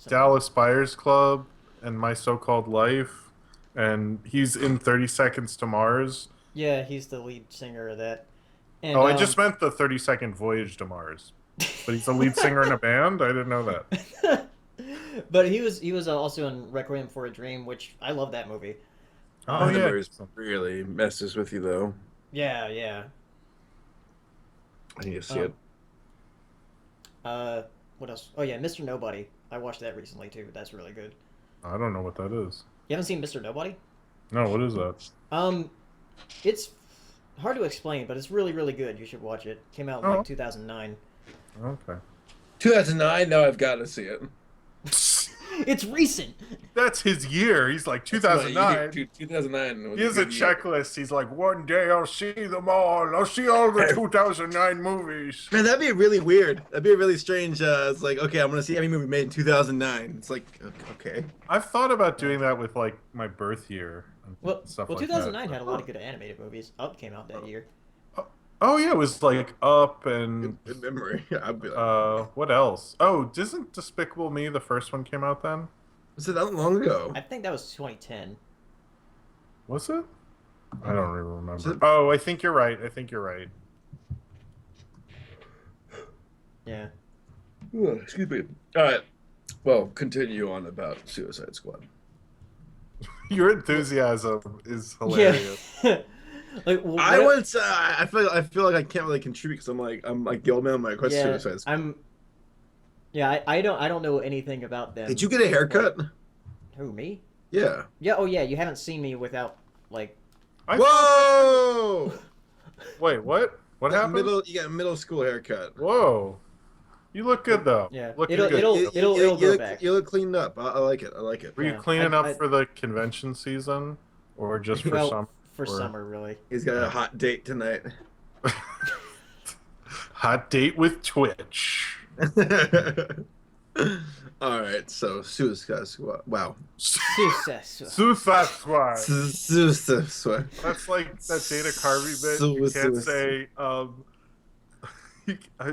Speaker 2: Dallas Buyers Club and My So-Called Life, and he's in 30 Seconds to Mars.
Speaker 1: Yeah, he's the lead singer of that. And,
Speaker 2: I just meant the 30-Second Voyage to Mars. But he's the lead singer in a band? I didn't know that.
Speaker 1: But he was also in Requiem for a Dream, which I love that movie.
Speaker 2: Oh, yeah.
Speaker 3: Really messes with you, though.
Speaker 1: Yeah, yeah.
Speaker 3: I need to see it.
Speaker 1: What else? Oh, yeah, Mr. Nobody. I watched that recently, too. That's really good.
Speaker 2: I don't know what that is.
Speaker 1: You haven't seen Mr. Nobody?
Speaker 2: No, what is that?
Speaker 1: It's hard to explain, but it's really, really good. You should watch it. Came out in, 2009.
Speaker 2: Okay.
Speaker 3: 2009? No, I've got to see it.
Speaker 1: It's recent.
Speaker 2: That's his year. He's like 2009.
Speaker 3: 2009.
Speaker 2: He has a checklist. He's like, one day I'll see them all. I'll see all the 2009 movies.
Speaker 3: Man, that'd be really weird. That'd be a really strange. It's like, okay, I'm gonna see every movie made in 2009. It's like, okay.
Speaker 2: I've thought about doing that with like my birth year.
Speaker 1: Well,
Speaker 2: stuff
Speaker 1: 2009 had a lot of good animated movies. Up came out that year.
Speaker 2: Oh yeah, it was like Up and
Speaker 3: good memory. I'd be like,
Speaker 2: what else? Oh, doesn't Despicable Me, the first one, came out then?
Speaker 3: Was it that long ago?
Speaker 1: I think that was 2010.
Speaker 2: Was it? I don't even remember. Oh, I think you're right.
Speaker 1: Yeah.
Speaker 3: Oh, excuse me. All right. Well, continue on about Suicide Squad.
Speaker 2: Your enthusiasm is hilarious.
Speaker 1: Yeah. Like,
Speaker 3: I feel like I can't really contribute because I'm like the old man. I'm like, what's Suicide Squad?
Speaker 1: I don't know anything about them.
Speaker 3: Did you get a haircut?
Speaker 1: Who, me?
Speaker 3: Yeah.
Speaker 1: Yeah. Oh yeah. You haven't seen me without like.
Speaker 3: Whoa!
Speaker 2: Wait, what? What happened?
Speaker 3: You got a middle school haircut.
Speaker 2: Whoa. You look good though.
Speaker 1: Yeah.
Speaker 3: It'll
Speaker 1: go back.
Speaker 3: You look cleaned up. I like it.
Speaker 2: Were you cleaning up for the convention season, or just for summer?
Speaker 1: For summer, really.
Speaker 3: He's got a hot date tonight.
Speaker 2: Hot date with Twitch.
Speaker 3: All right, so Suicide Squad. Wow.
Speaker 1: Suicide
Speaker 2: Squad.
Speaker 3: Suicide Squad.
Speaker 2: That's like that Dana Carvey bit. You can't say.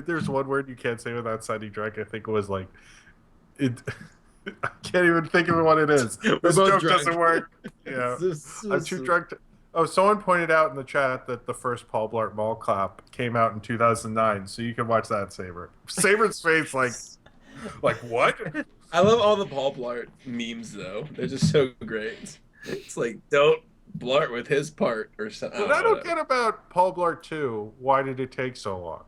Speaker 2: There's one word you can't say without sounding drunk. I think it was like it. I can't even think of what it is. This joke doesn't work. Yeah, I'm too drunk. Oh, someone pointed out in the chat that the first Paul Blart Mall Cop came out in 2009, so you can watch that, Saber. Saber's face, like what?
Speaker 4: I love all the Paul Blart memes though. They're just so great. It's like, don't blart with his part or something.
Speaker 2: What I don't get about Paul Blart 2, why did it take so long?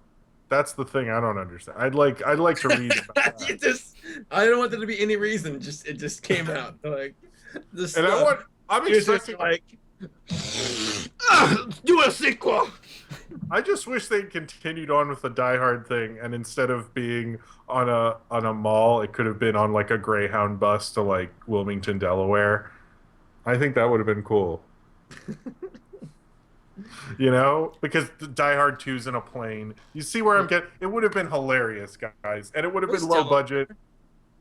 Speaker 2: That's the thing I don't understand. I'd like to read about that.
Speaker 4: I don't want there to be any reason. It just came out. Like this.
Speaker 2: And I'm expecting
Speaker 4: like do a sequel.
Speaker 2: I just wish they continued on with the Die Hard thing, and instead of being on a mall, it could have been on like a Greyhound bus to like Wilmington, Delaware. I think that would have been cool. You know, because Die Hard 2's in a plane. You see where I'm getting? It would have been hilarious, guys, and it would have been low budget.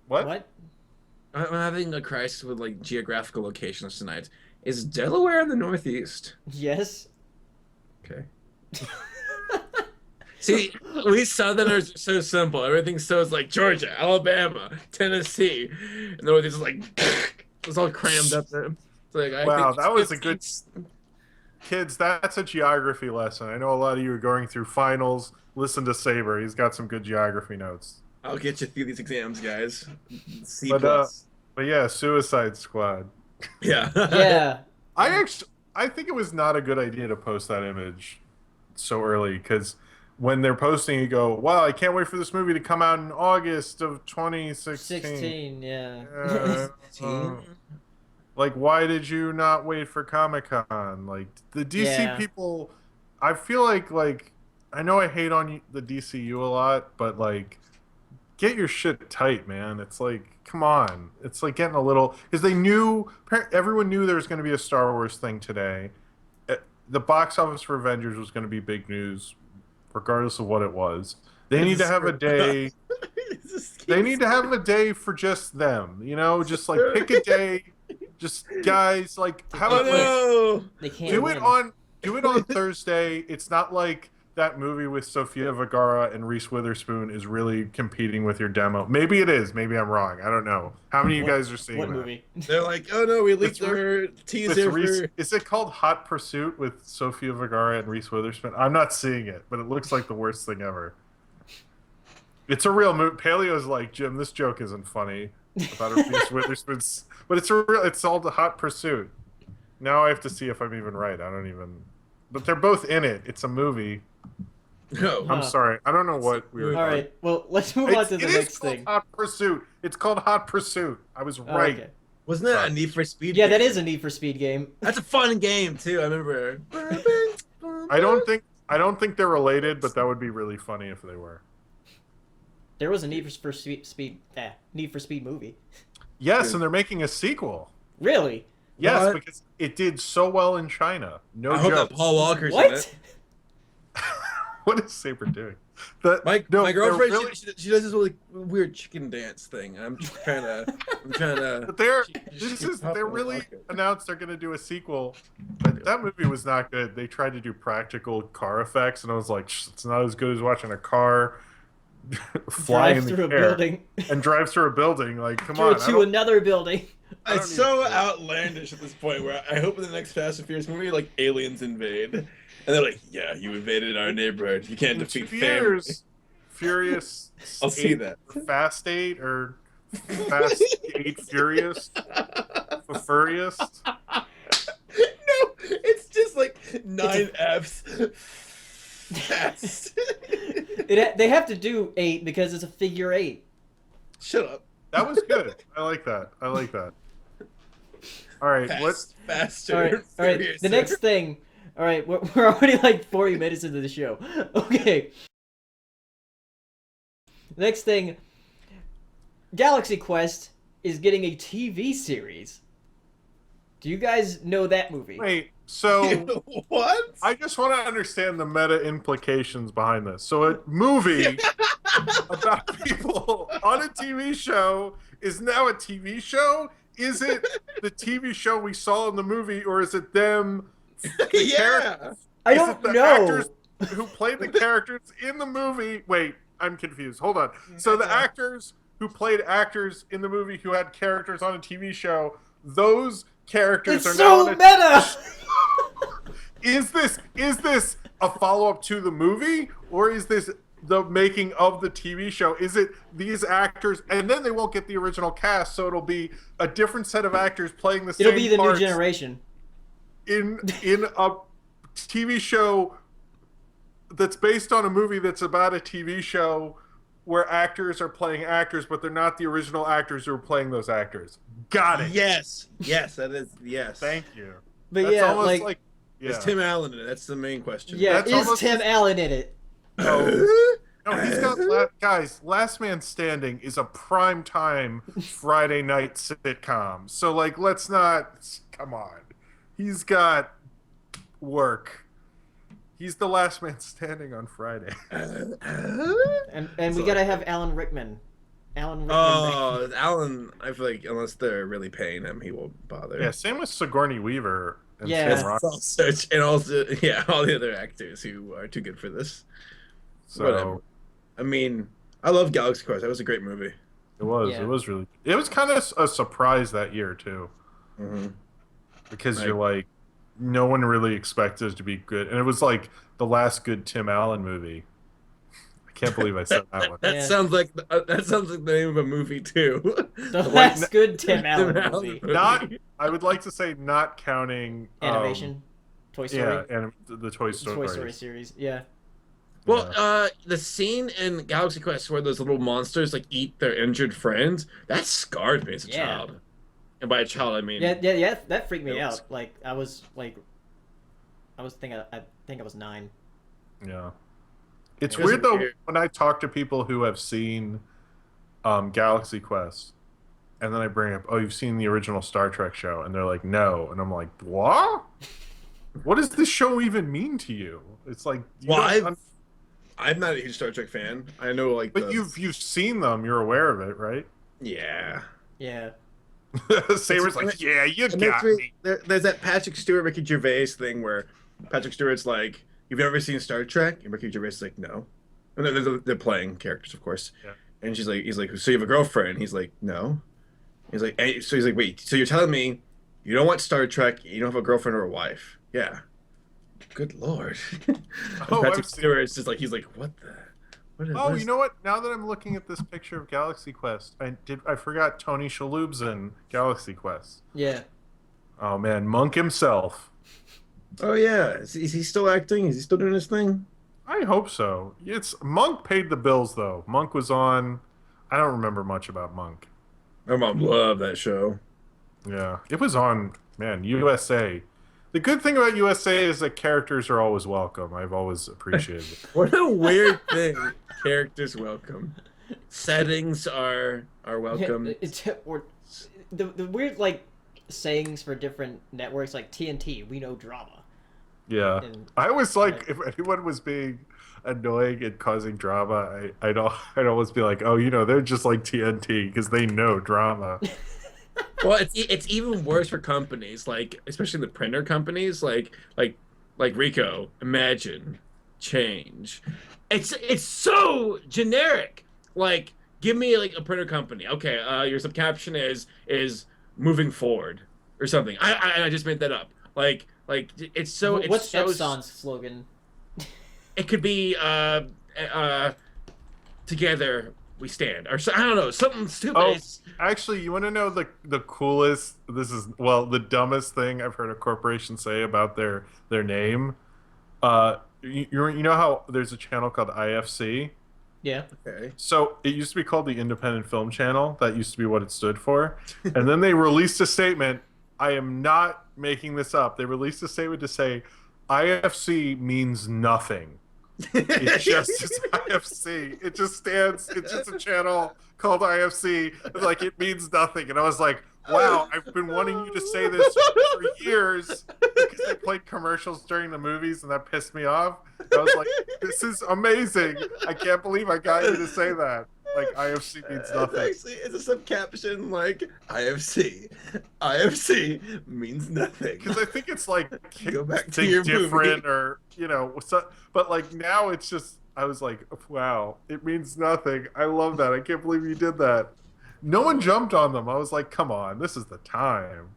Speaker 2: What?
Speaker 4: I'm having a crisis with like geographical locations tonight. Is Delaware in the Northeast?
Speaker 1: Yes.
Speaker 4: Okay. See, we Southerners are so simple. Everything's so it's like Georgia, Alabama, Tennessee, and the Northeast is like it's all crammed up there. It's like,
Speaker 2: wow, that was a good. Kids, that's a geography lesson. I know a lot of you are going through finals. Listen to Saber. He's got some good geography notes.
Speaker 4: I'll get you through these exams, guys. C+.
Speaker 2: But yeah, Suicide Squad.
Speaker 4: Yeah.
Speaker 1: Yeah.
Speaker 2: I think it was not a good idea to post that image so early, because when they're posting, you go, wow, I can't wait for this movie to come out in August of 2016.
Speaker 1: 16, yeah.
Speaker 2: Like, why did you not wait for Comic-Con? Like, the DC people, I feel like, I know I hate on the DCU a lot, but, like, get your shit tight, man. It's like, come on. It's like getting a little, because everyone knew there was going to be a Star Wars thing today. The box office for Avengers was going to be big news, regardless of what it was. They need to have a day. They need to have a day for just them, you know, just like pick a day. Just guys, like have
Speaker 1: They can't
Speaker 2: do
Speaker 1: win.
Speaker 2: it on Thursday. It's not like that movie with Sofia Vergara and Reese Witherspoon is really competing with your demo. Maybe it is. Maybe I'm wrong. I don't know. How many of you guys are seeing
Speaker 1: what
Speaker 2: that?
Speaker 1: movie?
Speaker 4: They're like, oh no, we leaked our teaser for...
Speaker 2: Is it called Hot Pursuit with Sofia Vergara and Reese Witherspoon? I'm not seeing it, but it looks like the worst thing ever. It's a real movie. Paleo's like, Jim, this joke isn't funny about Reese Witherspoon's, but it's all the Hot Pursuit. Now I have to see if I'm even right. I don't even. But they're both in it. It's a movie.
Speaker 4: No.
Speaker 2: I'm sorry. I don't know what we were.
Speaker 1: All right. Well, let's move on to the next thing.
Speaker 2: Hot Pursuit. It's called Hot Pursuit. I was right.
Speaker 1: Okay.
Speaker 4: Wasn't that a Need for Speed
Speaker 1: Yeah,
Speaker 4: game?
Speaker 1: that is a Need for Speed game.
Speaker 4: That's a fun game too. I remember.
Speaker 2: I don't think they're related, but that would be really funny if they were.
Speaker 1: There was a Need for Speed movie.
Speaker 2: Yes, and they're making a sequel.
Speaker 1: Really?
Speaker 2: Yes,
Speaker 4: What?
Speaker 2: because it did so well in China. No
Speaker 4: I hope
Speaker 2: joke.
Speaker 4: that Paul Walker's in
Speaker 1: What?
Speaker 4: it.
Speaker 2: What is Saber doing?
Speaker 4: My
Speaker 2: they're
Speaker 4: girlfriend,
Speaker 2: really-
Speaker 4: she does this really weird chicken dance thing. I'm trying to.
Speaker 2: But they're
Speaker 4: Paul
Speaker 2: really
Speaker 4: Walker.
Speaker 2: announced they're going to do a sequel. But that movie was not good. They tried to do practical car effects, and I was like, it's not as good as watching a car fly
Speaker 1: Drive
Speaker 2: in
Speaker 1: through
Speaker 2: the
Speaker 1: a
Speaker 2: air
Speaker 1: building.
Speaker 2: and drive through a building. Like, come
Speaker 1: Through
Speaker 2: on.
Speaker 1: to another building.
Speaker 4: It's so outlandish at this point. Where I hope in the next Fast and Furious movie, like aliens invade, and they're like, "Yeah, you invaded our neighborhood. You can't
Speaker 2: In
Speaker 4: defeat
Speaker 2: 2
Speaker 4: family."
Speaker 2: years, Furious.
Speaker 4: I'll see
Speaker 2: 8,
Speaker 4: that.
Speaker 2: Fast 8 or Fast 8 Furious. Furious.
Speaker 4: No, it's just like 9 Fs. Fast.
Speaker 1: They have to do 8 because it's a figure 8.
Speaker 4: Shut up.
Speaker 2: That was good. I like that. All right,
Speaker 4: Faster.
Speaker 1: All right.
Speaker 4: Furiouser.
Speaker 1: The next thing. All right, we're already like 40 minutes into the show. Okay. Next thing. Galaxy Quest is getting a TV series. Do you guys know that movie?
Speaker 2: Wait, so
Speaker 4: What?
Speaker 2: I just want to understand the meta implications behind this. So a movie about people on a TV show is now a TV show? Is it the TV show we saw in the movie, or is it them?
Speaker 4: Yeah.
Speaker 1: I
Speaker 2: Is
Speaker 1: don't
Speaker 2: it the
Speaker 1: know.
Speaker 2: actors who played the characters in the movie. Wait, I'm confused. Hold on. So the actors who played actors in the movie who had characters on a TV show, those characters
Speaker 1: It's
Speaker 2: are now
Speaker 1: so
Speaker 2: on a
Speaker 1: meta.
Speaker 2: Is this a follow-up to the movie, or is this the making of the TV show? Is it these actors, and then they won't get the original cast, so it'll be a different set of actors playing the same
Speaker 1: It'll be the new
Speaker 2: parts
Speaker 1: generation.
Speaker 2: in a TV show that's based on a movie that's about a TV show where actors are playing actors, but they're not the original actors who are playing those actors. Got it.
Speaker 3: Yes, that is yes.
Speaker 2: Thank you.
Speaker 1: But
Speaker 2: That's
Speaker 1: yeah,
Speaker 2: almost
Speaker 1: like
Speaker 2: yeah.
Speaker 3: Is Tim Allen in it? That's the main question.
Speaker 1: yeah,
Speaker 2: That's
Speaker 1: is
Speaker 2: almost
Speaker 1: Tim Allen in it?
Speaker 2: No, he's got guys. Last Man Standing is a prime time Friday night sitcom. So like, let's not come on. He's got work. He's the last man standing on Friday.
Speaker 1: And we gotta have Alan Rickman. Alan Rickman.
Speaker 3: Oh, Alan! I feel like unless they're really paying him, he won't bother.
Speaker 2: Yeah, same with Sigourney Weaver. And
Speaker 1: Yeah.
Speaker 2: Sam Rock.
Speaker 3: And also, yeah, all the other actors who are too good for this.
Speaker 2: So
Speaker 3: Whatever. I mean, I love Galaxy Quest. That was a great movie.
Speaker 2: it was.
Speaker 1: Yeah.
Speaker 2: It was really. It was kind of a surprise that year too,
Speaker 3: Mm-hmm.
Speaker 2: because
Speaker 3: Right.
Speaker 2: you're like, no one really expected it to be good, and it was like the last good Tim Allen movie. I can't believe I said that one.
Speaker 3: That
Speaker 1: Yeah.
Speaker 3: sounds like the name of a movie too.
Speaker 1: The last good Tim Allen
Speaker 3: Tim Allen
Speaker 1: movie.
Speaker 3: movie.
Speaker 2: Not. I would like to say not counting
Speaker 1: Animation. Toy Story.
Speaker 2: Yeah, and the Toy
Speaker 1: The
Speaker 2: Story.
Speaker 1: Toy Story series. Yeah.
Speaker 3: Well,
Speaker 2: Yeah.
Speaker 3: the scene in Galaxy Quest where those little monsters like eat their injured friends, that scarred me as a
Speaker 1: Yeah.
Speaker 3: child. And by a child, I mean
Speaker 1: Yeah. That freaked me
Speaker 3: It was-
Speaker 1: out. Like I was thinking. I think I was 9.
Speaker 2: Yeah. It's
Speaker 3: It was
Speaker 2: weird though
Speaker 3: weird.
Speaker 2: when I talk to people who have seen Galaxy Quest, and then I bring up, oh, you've seen the original Star Trek show, and they're like, no, and I'm like, what? What does this show even mean to you? It's like, you
Speaker 3: Well,
Speaker 2: don't
Speaker 3: I'm not a huge Star Trek fan. I know like
Speaker 2: but you've seen them, you're aware of it, right?
Speaker 3: yeah.
Speaker 1: Yeah.
Speaker 2: Saber's like, yeah, you
Speaker 3: And
Speaker 2: got me.
Speaker 3: there's that Patrick Stewart, Ricky Gervais thing where Patrick Stewart's like, "You've ever seen Star Trek?" And Ricky Gervais is like, "No." And they're playing characters, of course.
Speaker 2: Yeah.
Speaker 3: And he's like, "So you have a girlfriend?" He's like, "No." He's like, hey, so he's like, "Wait, so you're telling me you don't watch Star Trek? You don't have a girlfriend or a wife?" Yeah. Good lord.
Speaker 2: Oh,
Speaker 3: Patrick
Speaker 2: I've seen-
Speaker 3: Stewart's just like, he's like, "What the? What is?"
Speaker 2: Oh, you know what? Now that I'm looking at this picture of Galaxy Quest, I forgot Tony Shalhoub's in Galaxy Quest.
Speaker 1: Yeah.
Speaker 2: Oh man, Monk himself.
Speaker 3: Oh yeah, is he still acting? Is he still doing his thing?
Speaker 2: I hope so. It's Monk paid the bills though. Monk was on. I don't remember much about Monk.
Speaker 3: My mom loved that show.
Speaker 2: Yeah, it was on. Man, USA. The good thing about USA is that characters are always welcome. I've always appreciated it.
Speaker 3: What a weird thing. Characters welcome. Settings are welcome.
Speaker 1: Or the weird like sayings for different networks like TNT. We know drama.
Speaker 2: Yeah,
Speaker 1: And,
Speaker 2: I always like if anyone was being annoying and causing drama, I'd always be like, oh, they're just like TNT because they know drama.
Speaker 3: Well, it's even worse for companies, like especially the printer companies, like Rico, Imagine, Change. It's so generic. Like, give me like a printer company. Okay, your subcaption is moving forward or something. I just made that up. Like it's so. It's
Speaker 1: what's
Speaker 3: so,
Speaker 1: Epson's slogan?
Speaker 3: It could be together we stand, or so, I don't know, something stupid.
Speaker 2: Oh,
Speaker 3: It's-
Speaker 2: actually, you want to know the coolest? The dumbest thing I've heard a corporation say about their name. You know how there's a channel called IFC.
Speaker 1: Yeah.
Speaker 3: Okay.
Speaker 2: So it used to be called the Independent Film Channel. That used to be what it stood for. And then they released a statement. I am not making this up. They released a statement to say IFC means nothing. It just is IFC. It just stands. It's just a channel called IFC. Like it means nothing. And I was like, wow, I've been wanting you to say this for years because they played commercials during the movies and that pissed me off. I was like, this is amazing. I can't believe I got you to say that. like IFC means nothing.
Speaker 3: Actually, it's a sub caption like IFC. IFC means nothing.
Speaker 2: Because I think it's like
Speaker 3: Go back to
Speaker 2: think
Speaker 3: your
Speaker 2: different
Speaker 3: movie.
Speaker 2: or but like now it's just I was like, wow, it means nothing. I love that. I can't believe you did that. No one jumped on them. I was like, come on, this is the time.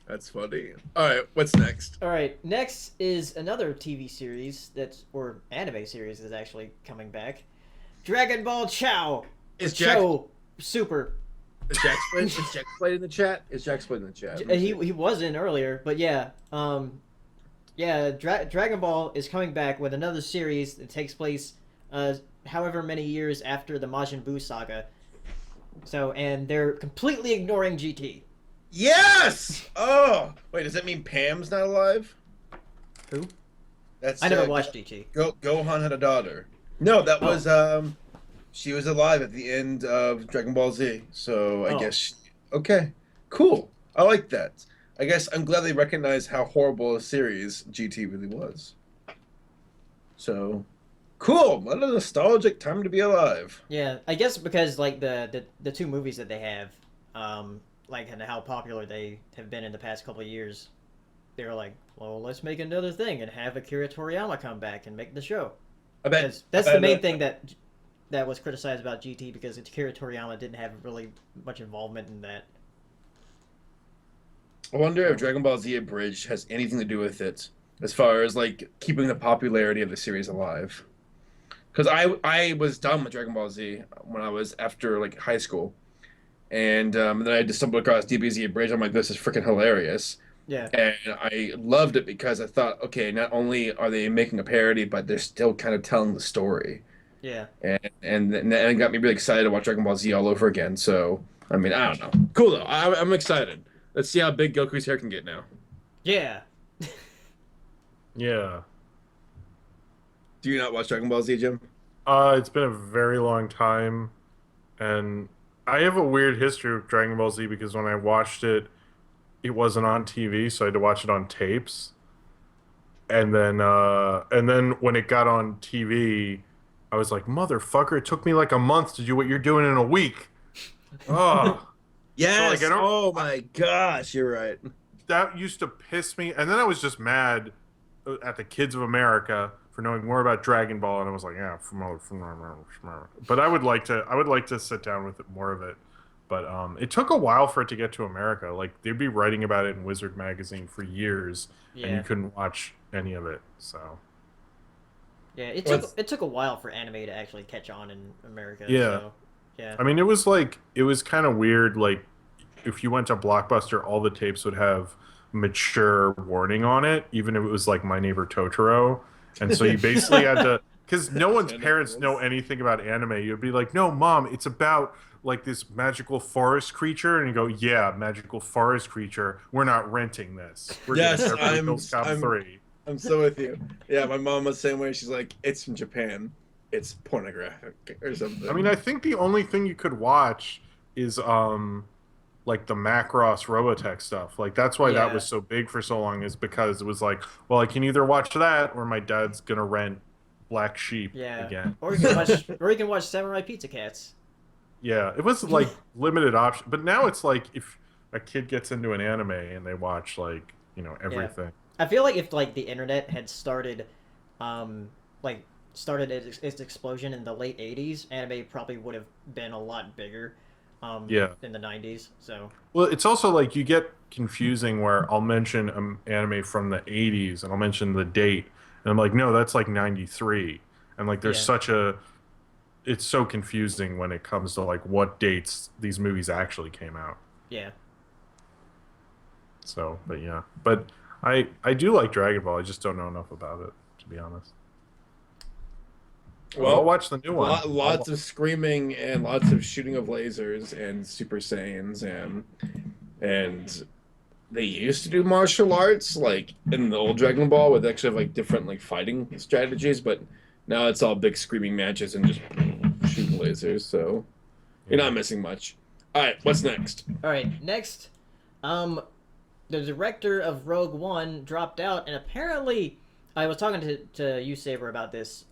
Speaker 3: That's funny. All right, what's next?
Speaker 1: All right, next is another TV series or anime series that's actually coming back. Dragon Ball Chow.
Speaker 3: Is Jack
Speaker 1: Chow Super.
Speaker 3: is Jack played in the chat? Is Jack played in the chat?
Speaker 1: He was in earlier, but yeah, Dragon Ball is coming back with another series that takes place, however many years after the Majin Buu saga. So, and they're completely ignoring GT.
Speaker 3: Yes! Oh, wait, does that mean Pam's not alive?
Speaker 1: Who?
Speaker 3: That's
Speaker 1: I never watched GT.
Speaker 3: Gohan had a daughter. No, that was she was alive at the end of Dragon Ball Z. So I guess okay, cool. I like that. I guess I'm glad they recognize how horrible a series GT really was. So cool. What a nostalgic time to be alive.
Speaker 1: Yeah, I guess because like the two movies that they have, like and how popular they have been in the past couple of years, they were like, well, let's make another thing and have Akira Toriyama come back and make the show.
Speaker 3: I bet
Speaker 1: That's the main thing that was criticized about GT, because Akira Toriyama didn't have really much involvement in that.
Speaker 3: I wonder if Dragon Ball Z Abridged has anything to do with it, as far as like keeping the popularity of the series alive. Because I was done with Dragon Ball Z when I was after like high school, and then I just stumbled across DBZ Abridged. I'm like, this is freaking hilarious.
Speaker 1: Yeah.
Speaker 3: And I loved it because I thought, okay, not only are they making a parody, but they're still kind of telling the story.
Speaker 1: Yeah.
Speaker 3: And it got me really excited to watch Dragon Ball Z all over again. So, I mean, I don't know. Cool, though. I'm excited. Let's see how big Goku's hair can get now.
Speaker 1: Yeah.
Speaker 2: Yeah.
Speaker 3: Do you not watch Dragon Ball Z, Jim?
Speaker 2: It's been a very long time, and I have a weird history with Dragon Ball Z because when I watched it, it wasn't on TV, so I had to watch it on tapes. And then when it got on TV, I was like, motherfucker, it took me like a month to do what you're doing in a week. Oh.
Speaker 3: Yes.
Speaker 2: So, like,
Speaker 3: oh my gosh, you're right.
Speaker 2: That used to piss me. And then I was just mad at the kids of America for knowing more about Dragon Ball, and I was like, yeah, but I would like to sit down with it, more of it. But it took a while for it to get to America. Like, they'd be writing about it in Wizard magazine for years, and you couldn't watch any of it. So
Speaker 1: yeah, it took a while for anime to actually catch on in America.
Speaker 2: Yeah.
Speaker 1: So, yeah.
Speaker 2: I mean, it was kind of weird. Like, if you went to Blockbuster, all the tapes would have mature warning on it, even if it was like My Neighbor Totoro. And so you basically had to, because no one's parents know anything about anime. You'd be like, no, Mom, it's about like this magical forest creature. And you go, yeah, magical forest creature. We're not renting this. We're
Speaker 3: I'm
Speaker 2: 3.
Speaker 3: I'm so with you. Yeah, my mom was the same way. She's like, it's from Japan. It's pornographic or something.
Speaker 2: I mean, I think the only thing you could watch is like the Macross Robotech stuff. Like, that's why that was so big for so long, is because it was like, well, I can either watch that or my dad's gonna rent Black Sheep again.
Speaker 1: Or you can watch Samurai Pizza Cats.
Speaker 2: Yeah, it was like limited option, but now it's like if a kid gets into an anime and they watch like, you know, everything.
Speaker 1: Yeah. I feel like if like the internet had started its explosion in the late 80s, anime probably would have been a lot bigger. In the 90s. So
Speaker 2: well, it's also like you get confusing where I'll mention an anime from the 80s and I'll mention the date and I'm like, no, that's like 93, and like there's it's so confusing when it comes to like what dates these movies actually came out.
Speaker 1: Yeah.
Speaker 2: So, but I do like Dragon Ball. I just don't know enough about it, to be honest. Well, I'll watch the new one.
Speaker 3: Lots of screaming and lots of shooting of lasers and Super Saiyans and they used to do martial arts like in the old Dragon Ball with actually like different like fighting strategies, but now it's all big screaming matches and just shooting lasers. So you're not missing much. All right, what's next?
Speaker 1: All right, next, the director of Rogue One dropped out, and apparently, I was talking to you, Saber, about this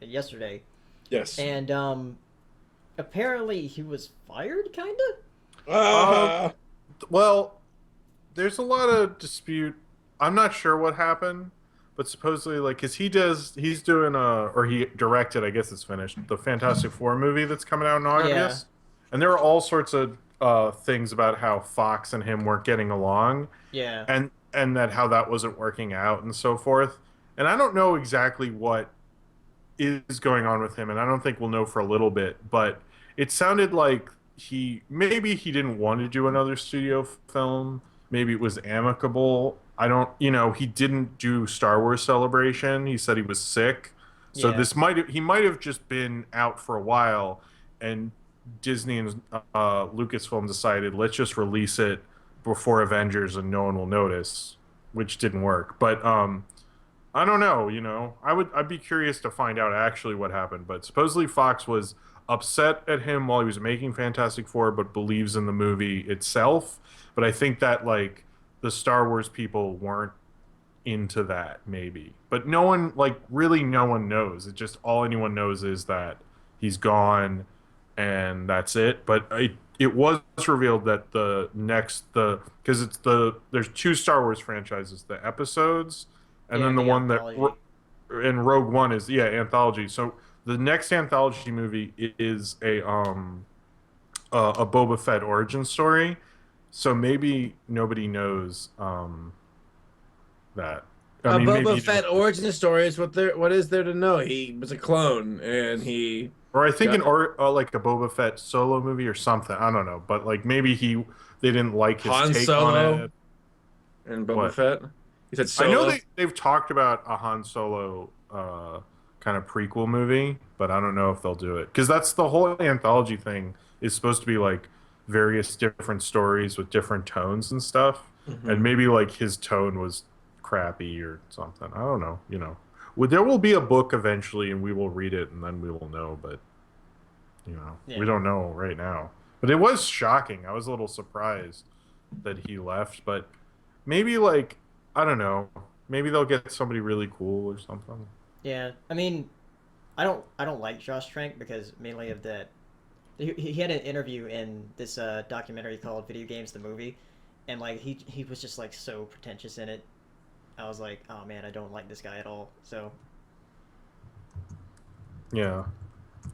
Speaker 1: yesterday.
Speaker 3: Yes.
Speaker 1: And apparently he was fired, kinda.
Speaker 2: Well, there's a lot of dispute. I'm not sure what happened, but supposedly, like, cause he's doing or he directed, I guess it's finished, the Fantastic Four movie that's coming out in August, and there are all sorts of things about how Fox and him weren't getting along, and that how that wasn't working out and so forth. And I don't know exactly what is going on with him, and I don't think we'll know for a little bit, but it sounded like maybe he didn't want to do another studio film. Maybe it was amicable. He didn't do Star Wars Celebration. He said he was sick. So he might have just been out for a while, and Disney and Lucasfilm decided, let's just release it before Avengers and no one will notice, which didn't work. But I don't know, I'd be curious to find out actually what happened. But supposedly Fox was upset at him while he was making Fantastic Four, but believes in the movie itself. But I think that, like, the Star Wars people weren't into that, maybe. But no one knows. It just, all anyone knows is that he's gone, and that's it. But it was revealed that because there's 2 Star Wars franchises, the episodes, and then the one
Speaker 1: anthology.
Speaker 2: that in Rogue One is anthology. So the next anthology movie is a Boba Fett origin story. So maybe nobody knows that.
Speaker 4: Boba Fett origin story is what is there to know? He was a clone, and he...
Speaker 2: Or I think like a Boba Fett solo movie or something. I don't know. But, like, maybe they didn't like his
Speaker 4: Han
Speaker 2: take
Speaker 4: Solo
Speaker 2: on it.
Speaker 4: And Boba Fett? He said solo?
Speaker 2: I know they've talked about a Han Solo kind of prequel movie, but I don't know if they'll do it. Because that's the whole anthology thing, is supposed to be, like, various different stories with different tones and stuff. Mm-hmm. And maybe, like, his tone was crappy or something. I don't know, there will be a book eventually, and we will read it, and then we will know. But we don't know right now. But it was shocking. I was a little surprised that he left. But maybe, like, I don't know. Maybe they'll get somebody really cool or something.
Speaker 1: Yeah, I mean, I don't like Josh Trank because mainly of that. He had an interview in this documentary called Video Games the Movie, and, like, he was just, like, so pretentious in it. I was like, oh man, I don't like this guy at all. So. Yeah.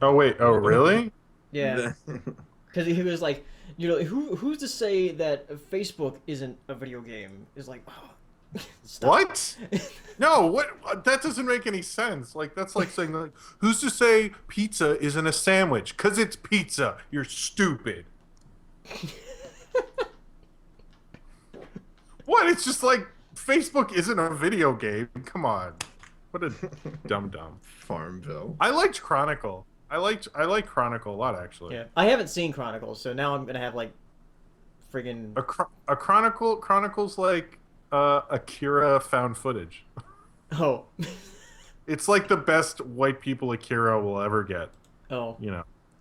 Speaker 2: Oh wait. Oh really?
Speaker 1: Yeah. Because he was like, who's to say that Facebook isn't a video game? It's like, oh, stop.
Speaker 2: What? No, what? That doesn't make any sense. Like, that's like saying, like, who's to say pizza isn't a sandwich? 'Cause it's pizza. You're stupid. What? It's just like, Facebook isn't a video game. Come on. What a dumb.
Speaker 3: Farmville.
Speaker 2: I liked Chronicle. I like Chronicle a lot, actually.
Speaker 1: Yeah. I haven't seen Chronicles, so now I'm gonna have, like, friggin'
Speaker 2: a Chronicle's like Akira found footage.
Speaker 1: Oh.
Speaker 3: It's like the best white people Akira will ever get.
Speaker 1: Oh.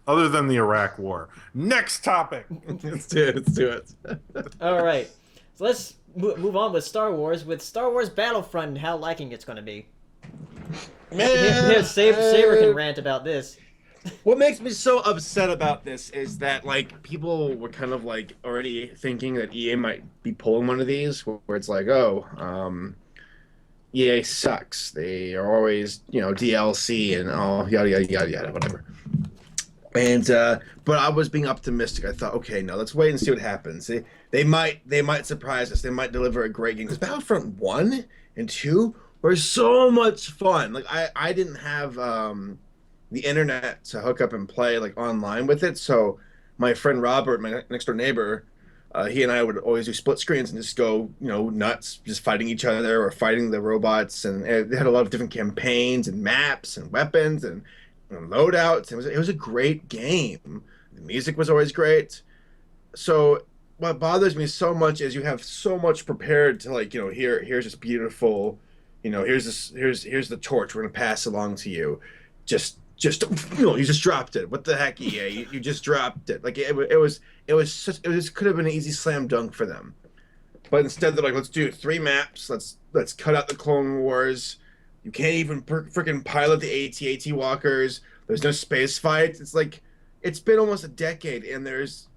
Speaker 3: Other than the Iraq War. Next topic.
Speaker 4: Let's do it.
Speaker 1: All right. So let's move on with Star Wars Battlefront and how liking it's going to be.
Speaker 3: Man,
Speaker 1: Saber can rant about this.
Speaker 3: What makes me so upset about this is that, like, people were kind of, like, already thinking that EA might be pulling one of these, where it's like, EA sucks. They are always, DLC and all, yada, yada, yada, yada, whatever. And, but I was being optimistic. I thought, okay, now let's wait and see what happens. They might surprise us. They might deliver a great game. Because Battlefront 1 and 2 were so much fun. Like, I didn't have, the internet to hook up and play, like, online with it. So my friend Robert, my next door neighbor, he and I would always do split screens and just go, nuts, just fighting each other or fighting the robots. And they had a lot of different campaigns and maps and weapons and loadouts. It was a great game. The music was always great. So what bothers me so much is you have so much prepared to, like, here's this beautiful, here's the torch we're gonna pass along to you. Just you just dropped it. What the heck, EA? You just dropped it. Like, it could have been an easy slam dunk for them. But instead they're like, let's do 3 maps. Let's cut out the Clone Wars. You can't even freaking pilot the AT-AT walkers. There's no space fights. It's like it's been almost a decade, and there's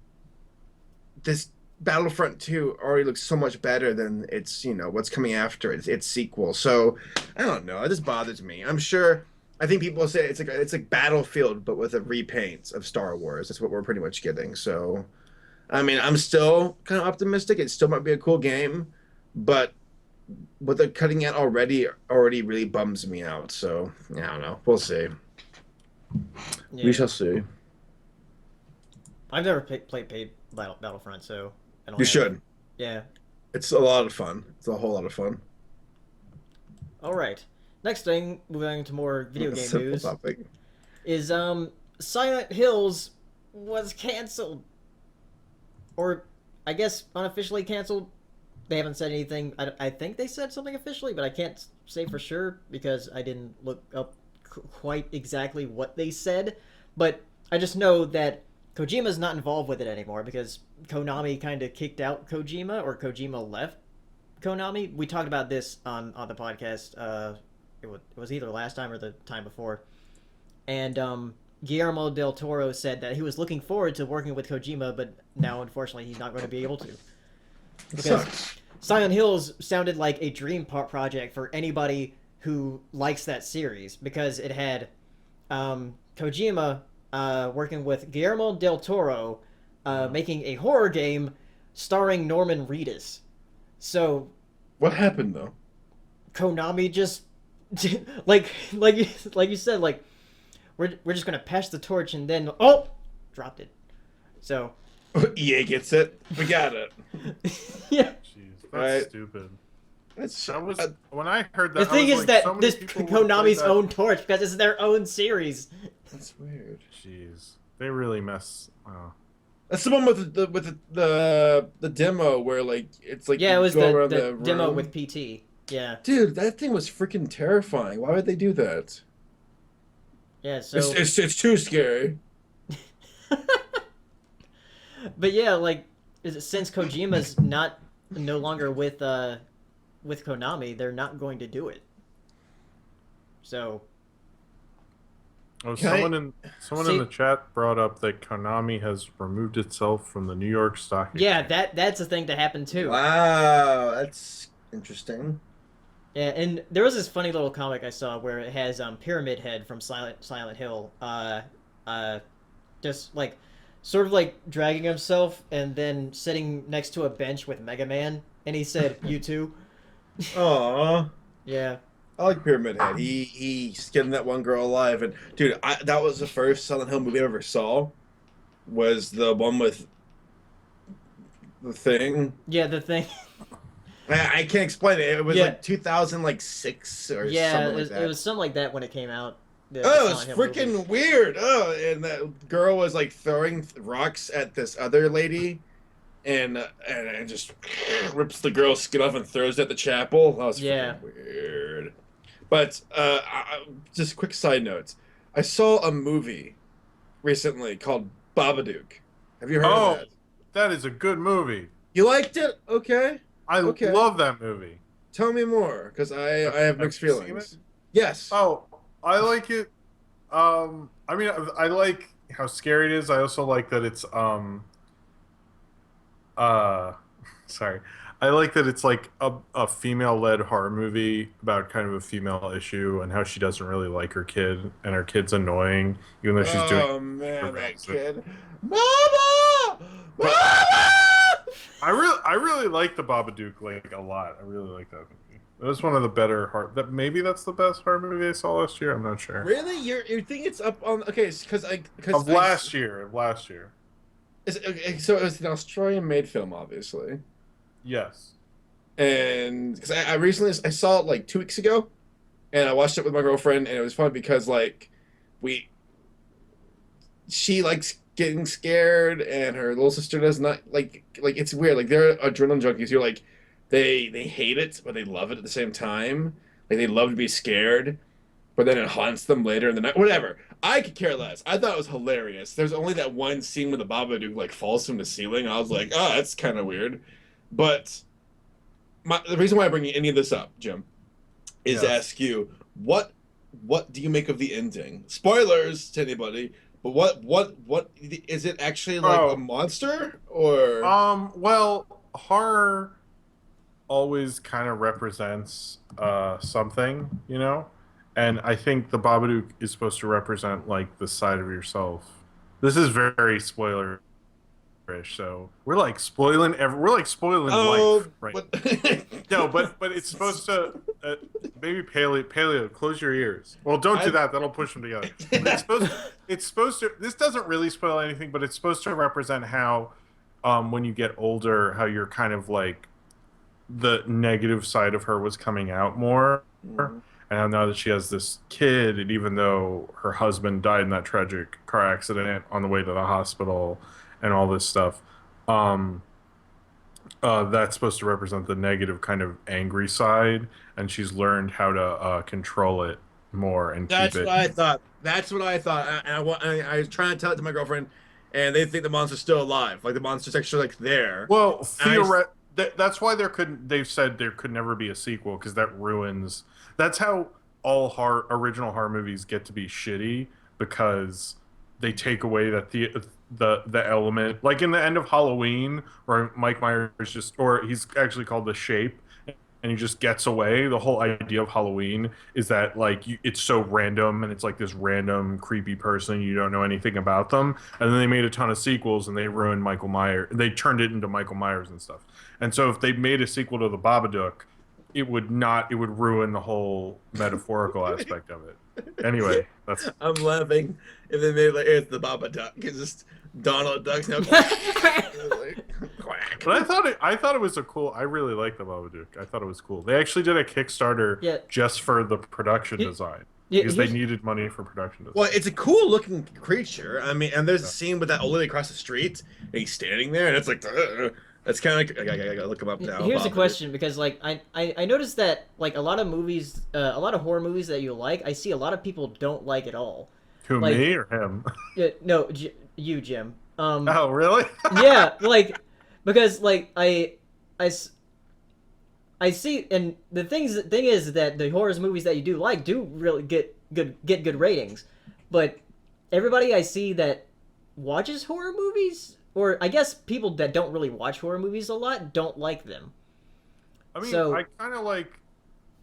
Speaker 3: this Battlefront 2 already looks so much better than its what's coming after its sequel. So I don't know. It just bothers me. I'm sure. I think people say it's like Battlefield, but with a repaint of Star Wars. That's what we're pretty much getting. So, I mean, I'm still kind of optimistic. It still might be a cool game, but what they're cutting out already really bums me out. So, yeah, I don't know. We'll see.
Speaker 1: Yeah.
Speaker 3: We shall see.
Speaker 1: I've never played Battlefront, so I don't
Speaker 3: You should.
Speaker 1: Yeah.
Speaker 3: It's a lot of fun. It's a whole lot of fun.
Speaker 1: All right. Next thing, moving to more video game news,
Speaker 3: topic.
Speaker 1: is Silent Hills was canceled, or I guess unofficially canceled. They haven't said anything. I think they said something officially, but I can't say for sure because I didn't look up quite exactly what they said. But I just know that Kojima's not involved with it anymore because Konami kind of kicked out Kojima, or Kojima left Konami. We talked about this on the podcast. It was either last time or the time before. And Guillermo del Toro said that he was looking forward to working with Kojima, but now, unfortunately, he's not going to be able to. Because Silent Hills sounded like a dream project for anybody who likes that series, because it had Kojima working with Guillermo del Toro making a horror game starring Norman Reedus. So...
Speaker 3: What happened, though?
Speaker 1: Konami just... like you said, like we're just gonna pass the torch and then dropped it. So
Speaker 3: EA gets it. We got it.
Speaker 1: Yeah.
Speaker 2: Jeez, that's
Speaker 3: Right.
Speaker 2: stupid.
Speaker 3: That
Speaker 2: was when I heard that.
Speaker 1: The thing is that
Speaker 2: so many
Speaker 1: this
Speaker 2: people would play
Speaker 1: Konami's
Speaker 2: that.
Speaker 1: own torch because it's their own series.
Speaker 3: That's weird.
Speaker 2: Jeez, they really mess. Oh.
Speaker 3: That's the one with the demo where like it's like
Speaker 1: Yeah, it was
Speaker 3: you go
Speaker 1: the
Speaker 3: around
Speaker 1: demo
Speaker 3: room.
Speaker 1: with PT. Yeah.
Speaker 3: Dude, that thing was freaking terrifying. Why would they do that?
Speaker 1: Yeah. So.
Speaker 3: It's too scary.
Speaker 1: But yeah, like since Kojima's no longer with Konami, they're not going to do it. So.
Speaker 2: Oh,
Speaker 3: Can
Speaker 2: someone in the chat brought up that Konami has removed itself from the New York Stock Exchange.
Speaker 1: Yeah, that's a thing that happened too.
Speaker 3: Wow, that's interesting.
Speaker 1: Yeah, and there was this funny little comic I saw where it has Pyramid Head from Silent Hill, just like sort of like dragging himself and then sitting next to a bench with Mega Man, and he said, "You too."
Speaker 3: Aww.
Speaker 1: Yeah.
Speaker 3: I like Pyramid Head. He skinned that one girl alive, and dude, that was the first Silent Hill movie I ever saw. Was the one with the Thing?
Speaker 1: Yeah, the Thing.
Speaker 3: I can't explain it. It was
Speaker 1: Yeah.
Speaker 3: like 2006 or
Speaker 1: Yeah,
Speaker 3: something like that.
Speaker 1: it was something like that when it came out. The
Speaker 3: Oh, it's
Speaker 1: Silent Hill
Speaker 3: freaking
Speaker 1: movie.
Speaker 3: weird. Oh, and that girl was like throwing rocks at this other lady, and it just rips the girl's skin off and throws it at the chapel. That was freaking weird. But just quick side notes. I saw a movie recently called Babadook. Have you heard of that?
Speaker 2: That is a good movie.
Speaker 3: You liked it? Okay.
Speaker 2: I
Speaker 3: Okay.
Speaker 2: love that movie.
Speaker 3: Tell me more, because I have mixed
Speaker 2: you seen
Speaker 3: feelings.
Speaker 2: it?
Speaker 3: Yes.
Speaker 2: Oh, I like it. I mean, I like how scary it is. I also like that it's sorry. I like that it's like a female-led horror movie about kind of a female issue and how she doesn't really like her kid, and her kid's annoying, even though she's doing.
Speaker 3: Oh man, that
Speaker 2: Perfect.
Speaker 3: kid. Mama! Mama!
Speaker 2: I really like the Babadook like a lot. I really like that movie. It was one of the better horror. Maybe that's the best horror movie I saw last year. I'm not sure.
Speaker 3: Really? You think it's up on? Okay, because
Speaker 2: Of last year.
Speaker 3: So it was an Australian-made film, obviously.
Speaker 2: Yes.
Speaker 3: And because I recently saw it like 2 weeks ago, and I watched it with my girlfriend, and it was fun because like she likes getting scared, and her little sister does not like it's weird. Like they're adrenaline junkies. You're like they hate it, but they love it at the same time. Like they love to be scared, but then it haunts them later in the night. Whatever. I could care less. I thought it was hilarious. There's only that one scene where the Babadook like falls from the ceiling. I was like, oh, that's kind of weird. But the reason why I bring any of this up, Jim, is to ask you, what do you make of the ending? Spoilers to anybody, but what is it actually like a monster or?
Speaker 2: Well, horror always kind of represents something, you know? And I think the Babadook is supposed to represent like the side of yourself. This is very spoiler-ish, so we're like spoiling life right now. No, but it's supposed to maybe paleo close your ears. Well, don't do that, that'll push them together. But it's supposed to this doesn't really spoil anything, but it's supposed to represent how when you get older, how you're kind of like the negative side of her was coming out more. Mm-hmm. And now that she has this kid, and even though her husband died in that tragic car accident on the way to the hospital and all this stuff, that's supposed to represent the negative kind of angry side, and she's learned how to control it more and
Speaker 4: That's
Speaker 2: keep it.
Speaker 4: What I thought. That's what I thought. And I was trying to tell it to my girlfriend, and they think the monster's still alive. Like the monster's actually like there.
Speaker 2: Well, that's why they've said there could never be a sequel, because that ruins. That's how all original horror movies get to be shitty, because they take away that the element, like in the end of Halloween, where Mike Myers he's actually called The Shape, and he just gets away. The whole idea of Halloween is that like it's so random, and it's like this random creepy person, you don't know anything about them, and then they made a ton of sequels and they ruined Michael Myers. They turned it into Michael Myers and stuff. And so if they made a sequel to the Babadook, it would ruin the whole metaphorical aspect of it. Anyway, that's.
Speaker 4: I'm laughing if they made like it's the Babadook. It's just Donald Duck's now.
Speaker 2: But I thought it was I really like the Babadook. I thought it was cool. They actually did a Kickstarter just for the production design. Because they needed money for production design.
Speaker 4: Well, it's a cool looking creature. I mean, and there's a scene with that old lady across the street, and he's standing there, and it's like, that's kind of like, I gotta look him up now.
Speaker 1: Here's a question, because like I noticed that like a lot of movies, a lot of horror movies that you like, I see a lot of people don't like at all.
Speaker 2: Who,
Speaker 1: like,
Speaker 2: me or him?
Speaker 1: No, you, Jim.
Speaker 2: Oh, really?
Speaker 1: Yeah, like because like I see, and the thing is that the horror movies that you do like do really get good ratings, but everybody I see that watches horror movies, or I guess people that don't really watch horror movies a lot, don't like them.
Speaker 2: I mean, I kind of like.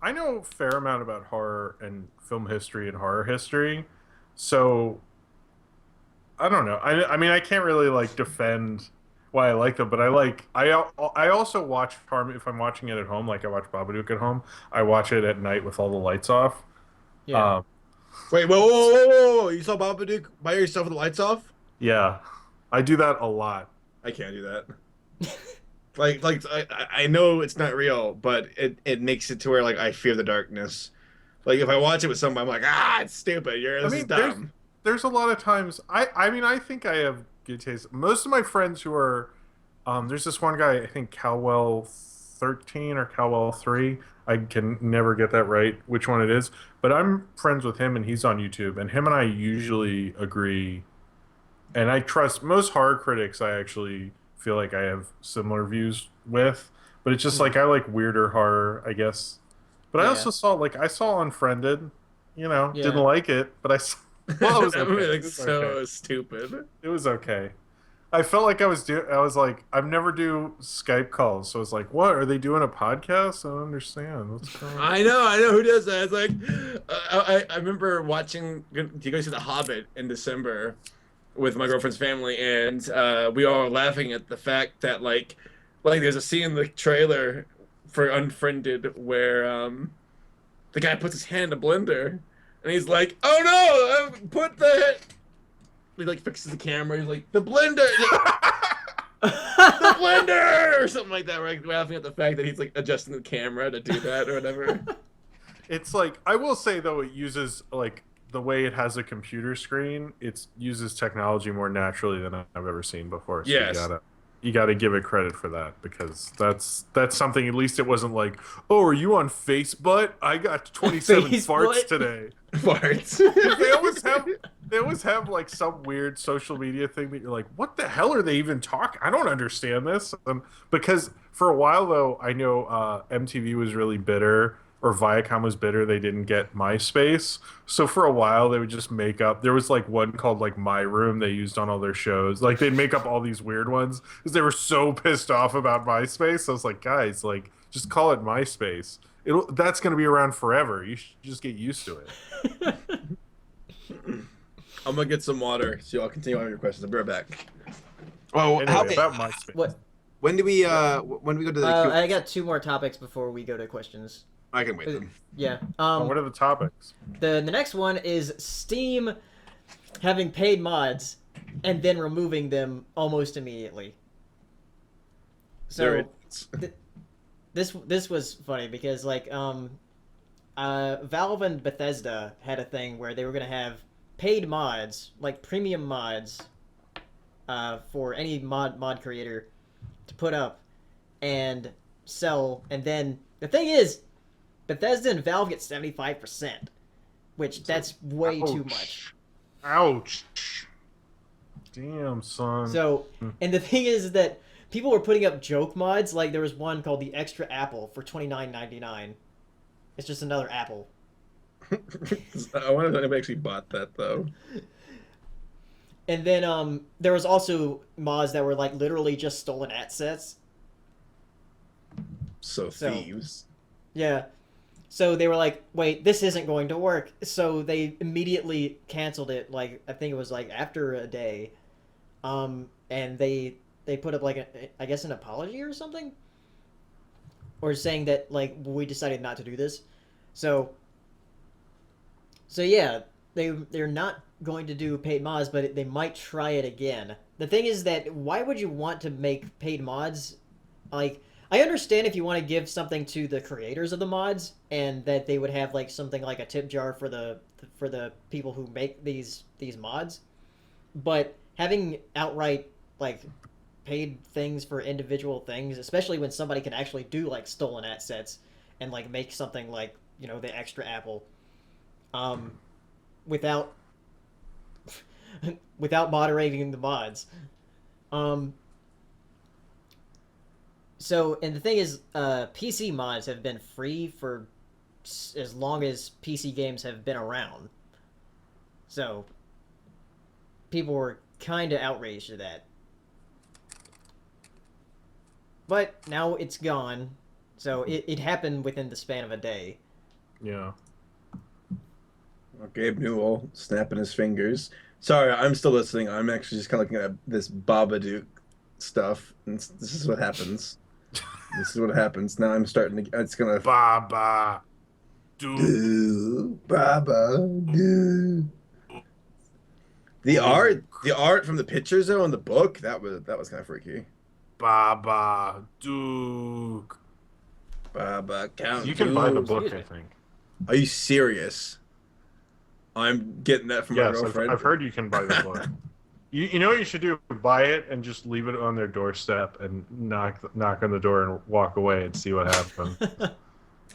Speaker 2: I know a fair amount about horror and film history and horror history, so I don't know. I mean, I can't really like defend why I like them, but I also watch horror if I'm watching it at home. Like I watch Babadook at home. I watch it at night with all the lights off.
Speaker 1: Yeah.
Speaker 4: Wait, whoa! You saw Babadook by yourself with the lights off?
Speaker 2: Yeah, I do that a lot.
Speaker 4: I can't do that. like I know it's not real, but it makes it to where like I fear the darkness. Like if I watch it with somebody, I'm like, it's stupid. This is dumb.
Speaker 2: There's a lot of times. I mean, I think I have good taste. Most of my friends who are, there's this one guy, I think Calwell 13 or Calwell 3. I can never get that right, which one it is. But I'm friends with him, and he's on YouTube. And him and I usually agree. And I trust most horror critics. I actually feel like I have similar views with. But it's just like I like weirder horror, I guess. But I also saw Unfriended. Didn't like it, but I saw. Well, it was okay.
Speaker 4: So stupid.
Speaker 2: It was okay. I felt like I was like, I've never do Skype calls, so it's like, what are they doing, a podcast? I don't understand. What's going on?
Speaker 4: I know who does that. It's like, I remember watching. Do you guys see The Hobbit in December with my girlfriend's family, and we all were laughing at the fact that like there's a scene in the trailer for Unfriended where the guy puts his hand in a blender. And he's like, "Oh no! Put the." He like fixes the camera. He's like, "The blender, the blender," or something like that. We're like laughing at the fact that he's like adjusting the camera to do that or whatever.
Speaker 2: It's like, I will say though, it uses like the way it has a computer screen. It uses technology more naturally than I've ever seen before. So
Speaker 4: yes.
Speaker 2: You gotta give it credit for that, because that's something. At least it wasn't like, oh, are you on Facebook? I got 27 farts today.
Speaker 4: Farts.
Speaker 2: They always have like some weird social media thing that you're like, what the hell are they even talking? I don't understand this. Because for a while though, I know MTV was really bitter, or Viacom was bitter they didn't get MySpace. So for a while they would just make up. There was like one called like My Room they used on all their shows. Like they'd make up all these weird ones because they were so pissed off about MySpace. So I was like, guys, like just call it MySpace. That's going to be around forever. You should just get used to it.
Speaker 3: I'm gonna get some water, so y'all continue on your questions. I'll be right back.
Speaker 4: Oh,
Speaker 2: Anyway, about MySpace.
Speaker 1: What?
Speaker 3: When do we go to the?
Speaker 1: I got 2 more topics before we go to questions.
Speaker 3: I can wait then.
Speaker 1: Yeah.
Speaker 2: What are the topics?
Speaker 1: The next one is Steam having paid mods and then removing them almost immediately. So this was funny because like Valve and Bethesda had a thing where they were gonna have paid mods, like premium mods, for any mod creator to put up and sell, and then the thing is, Bethesda and Valve get 75%, which that's way too much.
Speaker 2: Ouch. Damn, son.
Speaker 1: So, and the thing is that people were putting up joke mods, like there was one called the Extra Apple for $29.99. It's just another apple.
Speaker 3: I wonder if anybody actually bought that though.
Speaker 1: And then there was also mods that were like literally just stolen assets.
Speaker 3: So thieves.
Speaker 1: Yeah. So they were like, wait, this isn't going to work. So they immediately canceled it, like I think it was like after a day. And they put up like I guess an apology or something? Or saying that like we decided not to do this. So yeah, they're not going to do paid mods, but they might try it again. The thing is that why would you want to make paid mods? Like, I understand if you want to give something to the creators of the mods and that they would have like something like a tip jar for the people who make these mods, but having outright like paid things for individual things, especially when somebody can actually do like stolen assets and like make something like, you know, the Extra Apple, without moderating the mods. So, and the thing is, PC mods have been free for as long as PC games have been around. So, people were kind of outraged at that. But now it's gone. So, it happened within the span of a day.
Speaker 2: Yeah.
Speaker 3: Gabe Newell snapping his fingers. Sorry, I'm still listening. I'm actually just kind of looking at this Babadook stuff. And this is what happens. This is what happens. Now I'm starting to. It's gonna.
Speaker 2: Baba. Do.
Speaker 3: Baba. Do. The art from the pictures though in the book that was kind of freaky.
Speaker 2: Baba. Duke.
Speaker 3: Baba. Count.
Speaker 2: You can buy the book,
Speaker 1: Excuse
Speaker 2: I think.
Speaker 3: Are you serious? I'm getting that from my
Speaker 2: Yes,
Speaker 3: girlfriend.
Speaker 2: I've heard you can buy the book. You know what you should do? Buy it and just leave it on their doorstep and knock on the door and walk away and see what happens.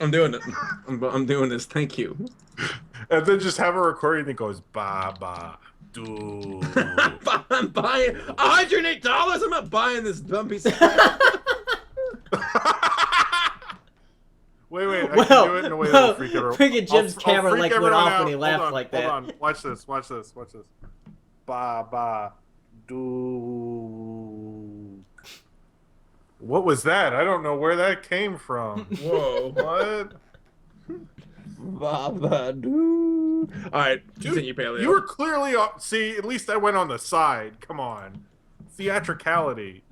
Speaker 3: I'm doing it. I'm doing this. Thank you.
Speaker 2: And then just have a recording that goes Baba. Dude.
Speaker 3: I'm buying $108. I'm not buying this dumb piece of
Speaker 2: Wait, I can do it in a way that'll freak everyone.
Speaker 1: Freaking Jim's camera
Speaker 2: freak
Speaker 1: like went
Speaker 2: everyone
Speaker 1: off
Speaker 2: out.
Speaker 1: when he laughed
Speaker 2: Hold on,
Speaker 1: like that.
Speaker 2: Hold on, watch this. Ba do. What was that? I don't know where that came from.
Speaker 3: Whoa.
Speaker 2: What?
Speaker 3: Babadoo. All right, continue, Paleo.
Speaker 2: You were clearly see. At least I went on the side. Come on, theatricality.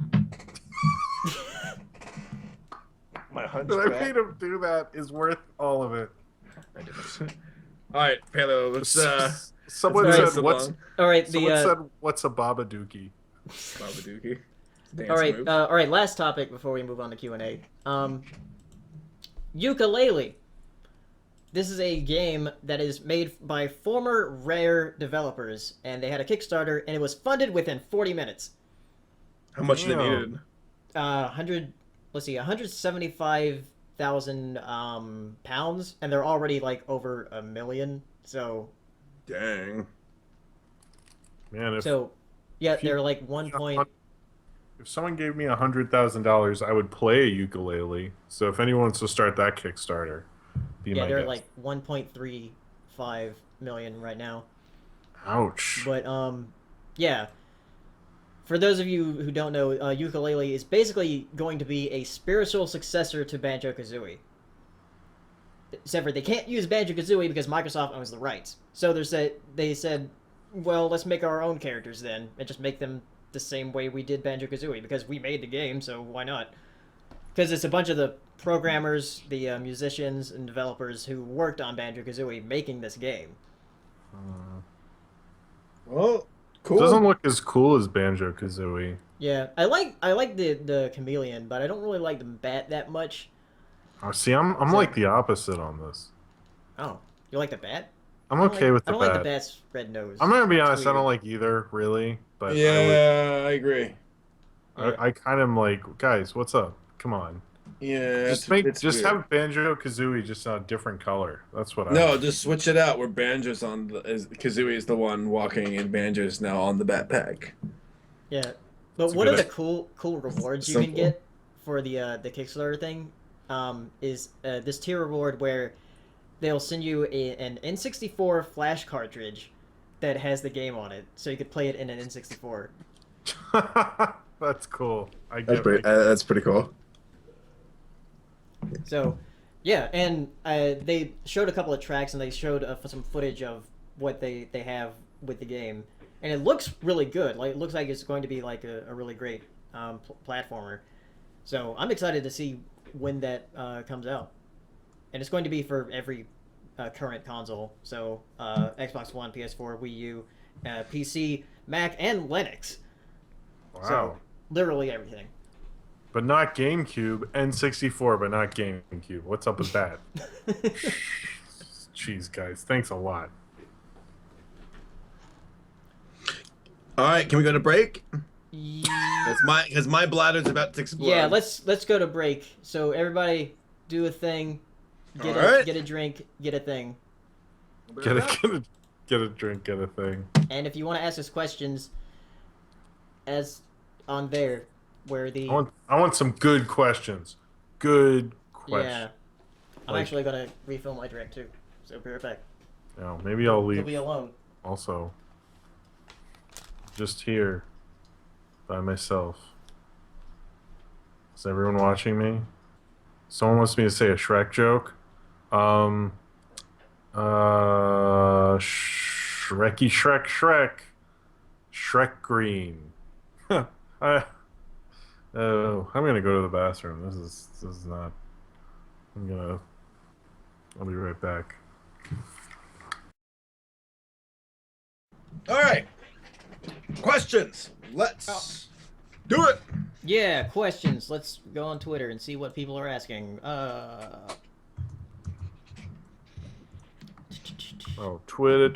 Speaker 3: My
Speaker 2: That I made him do that is worth all of it.
Speaker 3: All right, Paleo. Let's
Speaker 2: Someone
Speaker 3: let's
Speaker 2: said
Speaker 3: move
Speaker 2: what's.
Speaker 3: along.
Speaker 1: All right,
Speaker 2: Someone said what's a babadookie?
Speaker 3: Babadookie.
Speaker 1: all right. Last topic before we move on to Q&A. Yooka-Laylee. This is a game that is made by former Rare developers, and they had a Kickstarter, and it was funded within 40 minutes.
Speaker 3: How much they
Speaker 2: Damn.
Speaker 3: needed?
Speaker 1: 175,000 pounds, and they're already like over 1 million. So,
Speaker 3: Dang.
Speaker 2: Man,
Speaker 1: they're like 1 point.
Speaker 2: If someone gave me $100,000, I would play a ukulele. So if anyone wants to start that Kickstarter, Be
Speaker 1: Yeah,
Speaker 2: my
Speaker 1: they're
Speaker 2: guess.
Speaker 1: like 1.35 million right now.
Speaker 2: Ouch.
Speaker 1: But yeah. For those of you who don't know, Yooka-Laylee is basically going to be a spiritual successor to Banjo-Kazooie. Except for they can't use Banjo-Kazooie because Microsoft owns the rights. So they said, well, let's make our own characters then, and just make them the same way we did Banjo-Kazooie, because we made the game, so why not? Because it's a bunch of the programmers, the musicians, and developers who worked on Banjo-Kazooie making this game.
Speaker 3: Well, cool.
Speaker 2: Doesn't look as cool as Banjo-Kazooie.
Speaker 1: Yeah, I like the chameleon, but I don't really like the bat that much.
Speaker 2: Oh, see, I'm like the opposite on this.
Speaker 1: Oh, you like the bat?
Speaker 2: I'm okay with the
Speaker 1: I don't
Speaker 2: bat.
Speaker 1: like the bat's red nose.
Speaker 2: I'm gonna be honest,
Speaker 1: It's
Speaker 2: I don't
Speaker 1: weird.
Speaker 2: like either, really. But
Speaker 4: Yeah, I agree.
Speaker 2: I kind of am like, guys, what's up? Come on,
Speaker 4: Yeah,
Speaker 2: just
Speaker 4: weird.
Speaker 2: have Banjo-Kazooie just a different color. That's what I.
Speaker 4: No, just switch it out. Where Banjo's on Kazooie is the one walking, and Banjo's now on the backpack.
Speaker 1: Yeah, but
Speaker 2: a
Speaker 1: one of
Speaker 2: good
Speaker 1: the cool rewards you
Speaker 3: Simple.
Speaker 1: can get for the Kickstarter thing, is this tier reward where they'll send you an N64 flash cartridge that has the game on it, so you could play it in an N64.
Speaker 2: That's cool.
Speaker 3: That's pretty cool.
Speaker 1: So, yeah, and they showed a couple of tracks, and they showed some footage of what they have with the game, and it looks really good. Like, it looks like it's going to be like a really great platformer. So I'm excited to see when that comes out, and it's going to be for every current console. So Xbox One, PS4, Wii U, PC, Mac, and Linux.
Speaker 2: Wow.
Speaker 1: So literally everything.
Speaker 2: But not GameCube, N64, but not GameCube. What's up with that? Jeez, guys, thanks a lot.
Speaker 4: All right, can we go to break?
Speaker 1: Yeah.
Speaker 4: Because my bladder's about to explode.
Speaker 1: Yeah, let's go to break. So everybody, do a thing, get
Speaker 4: Alright.
Speaker 1: get a drink, get a thing,
Speaker 2: Get a drink, get a thing.
Speaker 1: and if you want to ask us questions, as on there, where the
Speaker 2: I want some good questions. Good questions.
Speaker 1: yeah, I'm
Speaker 2: Like-
Speaker 1: actually gonna refill my drink too. So be right back.
Speaker 2: You know, maybe I'll
Speaker 1: You'll
Speaker 2: leave
Speaker 1: be alone.
Speaker 2: also. Just here by myself. Is everyone watching me? Someone wants me to say a Shrek joke. Shreky Shrek. Shrek Green. I'm gonna go to the bathroom. This is not. I'll be right back.
Speaker 4: All right. Questions. Let's do it.
Speaker 1: Yeah, questions. Let's go on Twitter and see what people are asking.
Speaker 2: Oh, Twitter.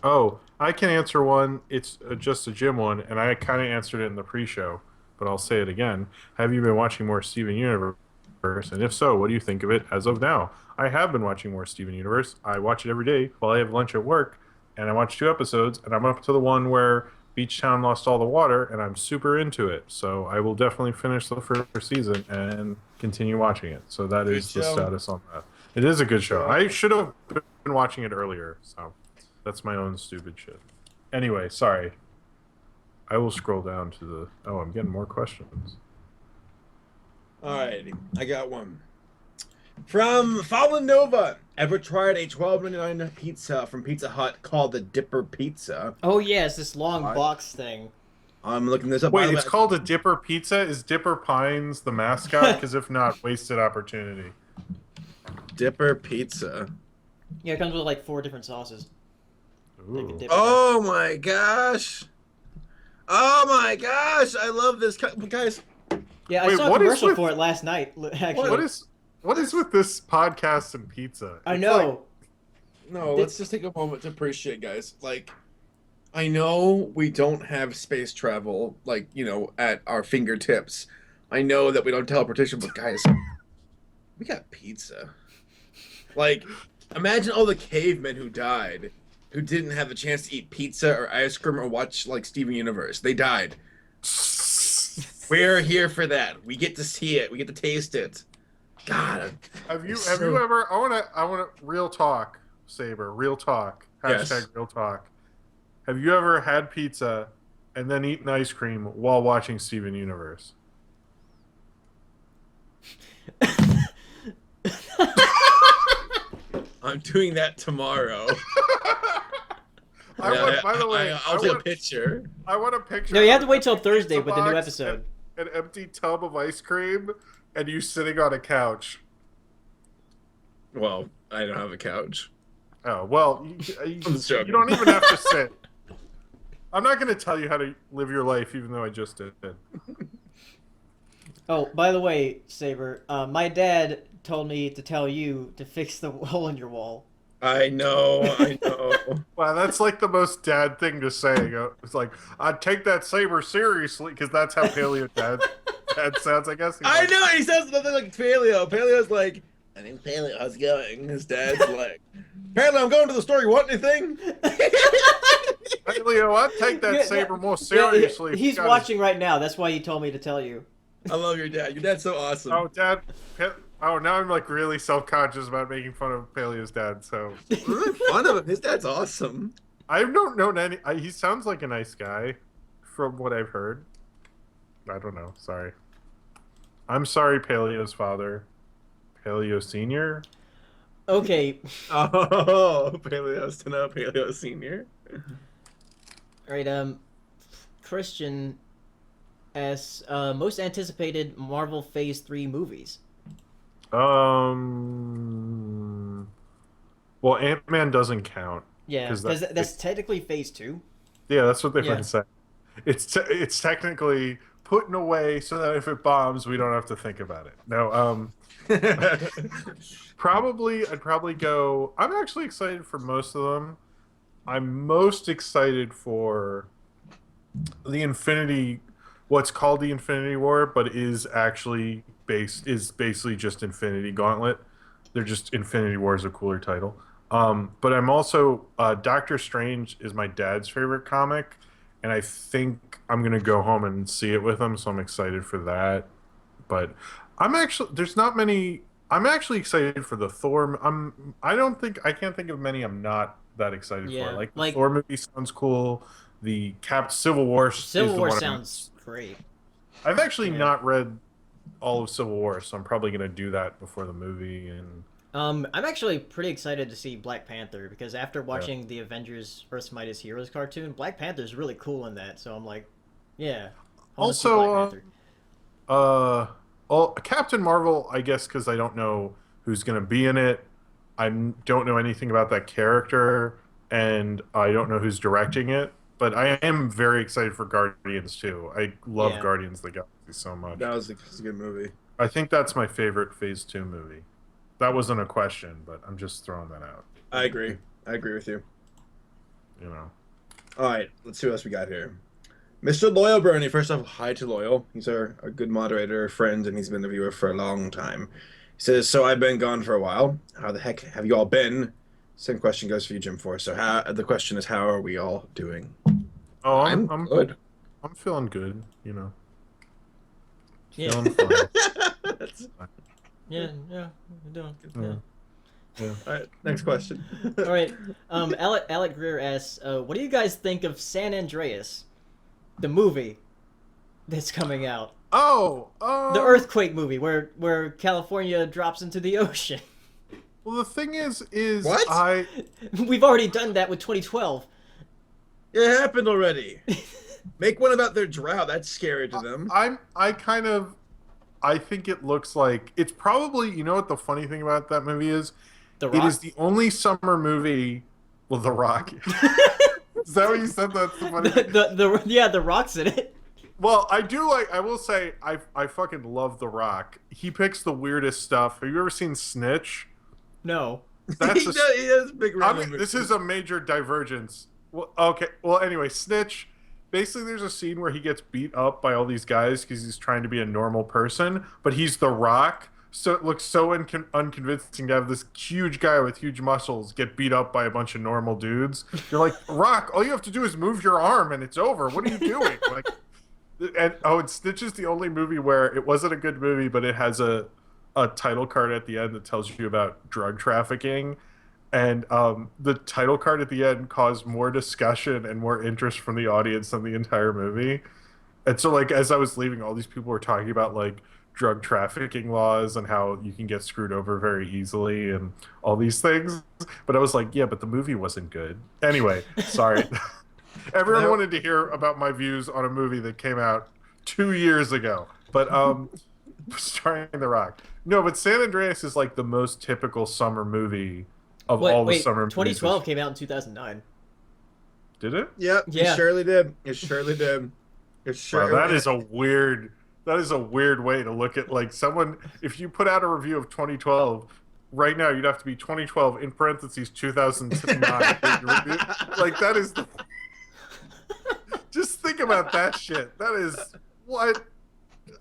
Speaker 2: Oh, I can answer one. It's just a Jim one, and I kind of answered it in the pre-show, but I'll say it again. Have you been watching more Steven Universe? And if so, what do you think of it as of now? I have been watching more Steven Universe. I watch it every day while I have lunch at work, and I watch 2 episodes, and I'm up to the one where Beach Town lost all the water, and I'm super into it. So I will definitely finish the first season and continue watching it. So that is the
Speaker 4: show.
Speaker 2: status on that. It is a good show. I should have been watching it earlier, so that's my own stupid shit. Anyway, sorry. I will scroll down to the... Oh, I'm getting more questions.
Speaker 4: All right, I got one. From Fallen Nova. Ever tried a $12.99 pizza from Pizza Hut called the Dipper Pizza?
Speaker 1: Oh yeah, it's this long
Speaker 3: What?
Speaker 1: box thing.
Speaker 4: I'm looking this up. By
Speaker 2: Wait,
Speaker 4: the
Speaker 2: it's
Speaker 4: way-
Speaker 2: called a Dipper Pizza? Is Dipper Pines the mascot? Because if not, wasted opportunity.
Speaker 4: Dipper Pizza.
Speaker 1: Yeah, it comes with like 4 different sauces. Like a
Speaker 2: Ooh.
Speaker 1: dip.
Speaker 4: Oh my gosh. Oh my gosh. I love this. Guys,
Speaker 1: Yeah, I
Speaker 2: Wait,
Speaker 1: saw a
Speaker 2: what is
Speaker 1: commercial
Speaker 2: with-
Speaker 1: for it last night. Actually,
Speaker 2: What is with this podcast and pizza?
Speaker 1: I
Speaker 2: It's
Speaker 1: know.
Speaker 4: no, let's just take a moment to appreciate, guys. Like, I know we don't have space travel, like, at our fingertips. I know that we don't teleportation, but guys, we got pizza. Like, imagine all the cavemen who died, who didn't have a chance to eat pizza or ice cream or watch, like, Steven Universe. They died. We're here for that. We get to see it. We get to taste it. God.
Speaker 2: Have you ever? I wanna real talk, Saber. Real talk.
Speaker 4: Yes.
Speaker 2: Hashtag real talk. Have you ever had pizza and then eaten ice cream while watching Steven Universe?
Speaker 4: I'm doing that tomorrow.
Speaker 2: By the way,
Speaker 4: I'll take a picture.
Speaker 2: I want a picture.
Speaker 1: No, you have to wait till Thursday with the new
Speaker 2: box
Speaker 1: episode.
Speaker 2: An empty tub of ice cream and you sitting on a couch.
Speaker 4: Well, I don't have a couch.
Speaker 2: Oh, well, you don't even have to sit. I'm not going to tell you how to live your life, even though I just did.
Speaker 1: Oh, by the way, Saber, my dad told me to tell you to fix the hole in your wall.
Speaker 4: I know.
Speaker 2: Wow, that's like the most dad thing to say. It's like, I'd take that Saber seriously, because that's how Paleo dad sounds, I guess.
Speaker 4: I know, he sounds nothing like Paleo. Paleo's like, my name's Paleo, how's it going? His dad's like, Paleo, I'm going to the store, you want anything?
Speaker 2: Paleo, I'd take that Saber more seriously.
Speaker 1: He's watching right now, that's why he told me to tell you.
Speaker 4: I love your dad. Your dad's so awesome.
Speaker 2: Oh, Dad. Oh, now I'm like really self-conscious about making fun of Paleo's dad. So
Speaker 4: We're really fun of him. His dad's awesome.
Speaker 2: I don't know any. He sounds like a nice guy, from what I've heard. I don't know. Sorry. I'm sorry, Paleo's father. Paleo Senior.
Speaker 1: Okay.
Speaker 4: Oh, Paleo's to know Paleo Senior.
Speaker 1: All right. Christian asks, most anticipated Marvel Phase 3 movies.
Speaker 2: Well, Ant-Man doesn't count.
Speaker 1: Yeah, because that's technically Phase 2.
Speaker 2: Yeah, that's what they're going to say. It's technically putting away so that if it bombs, we don't have to think about it. No, I'd probably go. I'm actually excited for most of them. I'm most excited for what's called the Infinity War, but is basically just Infinity Gauntlet. They're just Infinity War is a cooler title. But I'm also Doctor Strange is my dad's favorite comic, and I think I'm gonna go home and see it with him, so I'm excited for that. But I'm actually excited for the Thor. I can't think of many I'm not that excited for. Like the Thor movie sounds cool. The Civil War
Speaker 1: sounds great.
Speaker 2: I've actually not read all of Civil War, so I'm probably gonna do that before the movie. And
Speaker 1: I'm actually pretty excited to see Black Panther, because after watching the Avengers Earth's Mightiest Heroes cartoon, Black Panther's really cool in that. So I'm like, yeah.
Speaker 2: Also, Captain Marvel, I guess, because I don't know who's gonna be in it. I don't know anything about that character, and I don't know who's directing it. But I am very excited for Guardians too. I love Guardians of the Galaxy so much.
Speaker 3: That was a good movie.
Speaker 2: I think that's my favorite Phase 2 movie. That wasn't a question, but I'm just throwing that out.
Speaker 3: I agree. I agree with you.
Speaker 2: You know.
Speaker 3: All right, let's see what else we got here. Mr. Loyal Bernie, first off, hi to Loyal. He's our good moderator, friend, and he's been a viewer for a long time. He says, so I've been gone for a while. How the heck have you all been? Same question goes for you, Jim Force. So the question is, how are we all doing?
Speaker 2: Oh, I'm
Speaker 3: good.
Speaker 2: I'm feeling good, you know.
Speaker 1: Yeah.
Speaker 2: Feeling fine.
Speaker 1: Yeah, we're doing.
Speaker 2: Yeah.
Speaker 3: All right, next question.
Speaker 1: All right. Alec Greer asks, what do you guys think of San Andreas, the movie that's coming out?
Speaker 2: Oh,
Speaker 1: the earthquake movie where California drops into the ocean.
Speaker 2: Well, the thing is
Speaker 3: what?
Speaker 1: We've already done that with 2012.
Speaker 3: It happened already. Make one about their drought. That's scary to them.
Speaker 2: I think it looks like it's probably. You know what the funny thing about that movie is?
Speaker 1: The Rock?
Speaker 2: It is the only summer movie. Well, The Rock. Is that what you said? That's the funny thing?
Speaker 1: The Rock's in it.
Speaker 2: Well, I will say, I fucking love The Rock. He picks the weirdest stuff. Have you ever seen Snitch?
Speaker 1: No.
Speaker 3: He does big
Speaker 2: this is a major divergence. Well, okay. Well, anyway, Snitch. Basically, there's a scene where he gets beat up by all these guys because he's trying to be a normal person, but he's The Rock. So it looks so unconvincing to have this huge guy with huge muscles get beat up by a bunch of normal dudes. You're like, Rock, all you have to do is move your arm and it's over. What are you doing? Like, And Stitch is the only movie where it wasn't a good movie, but it has a title card at the end that tells you about drug trafficking. And the title card at the end caused more discussion and more interest from the audience than the entire movie. And so, like, as I was leaving, all these people were talking about, like, drug trafficking laws and how you can get screwed over very easily and all these things. But I was like, yeah, but the movie wasn't good. Anyway, sorry. Everyone wanted to hear about my views on a movie that came out 2 years ago. But starring The Rock. No, but San Andreas is like the most typical summer movie of all the summer movies.
Speaker 1: 2012 came out in 2009.
Speaker 2: Did it?
Speaker 3: Yep,
Speaker 1: Yeah.
Speaker 3: It surely did. It surely did. It surely
Speaker 2: Wow,
Speaker 3: did.
Speaker 2: that is a weird way to look at, like, someone. If you put out a review of 2012 right now, you'd have to be 2012 in parentheses 2009. Like, that is the. Just think about that shit. That is what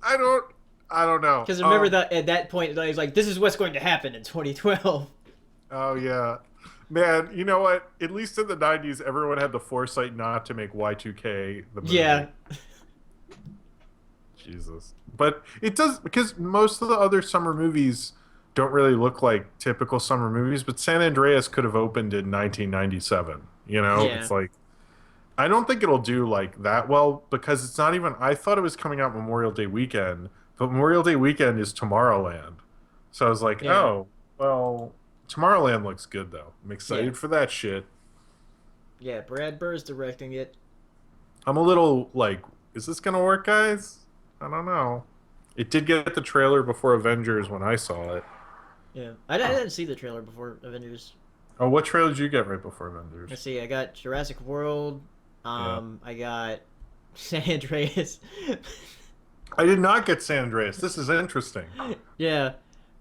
Speaker 2: I don't know.
Speaker 1: Because remember that at that point, I was like, "This is what's going to happen in 2012."
Speaker 2: Oh yeah, man. You know what? At least in the 90s, everyone had the foresight not to make Y2K the movie.
Speaker 1: Yeah.
Speaker 2: Jesus. But it does, because most of the other summer movies don't really look like typical summer movies, but San Andreas could have opened in 1997. You know,
Speaker 1: Yeah.
Speaker 2: It's like, I don't think it'll do like that well, because it's not even, I thought it was coming out Memorial Day weekend, but Memorial Day weekend is Tomorrowland. So I was like,
Speaker 1: Yeah.
Speaker 2: oh, well, Tomorrowland looks good though. I'm excited for that shit.
Speaker 1: Yeah, Brad Burr's directing it.
Speaker 2: I'm a little like, is this gonna work, guys? I don't know. It did get the trailer before Avengers when I saw it.
Speaker 1: Yeah, I didn't see the trailer before Avengers.
Speaker 2: Oh, what trailer did you get right before Avengers?
Speaker 1: Let's see, I got Jurassic World. I got San Andreas.
Speaker 2: I did not get San Andreas. This is interesting.
Speaker 1: Yeah.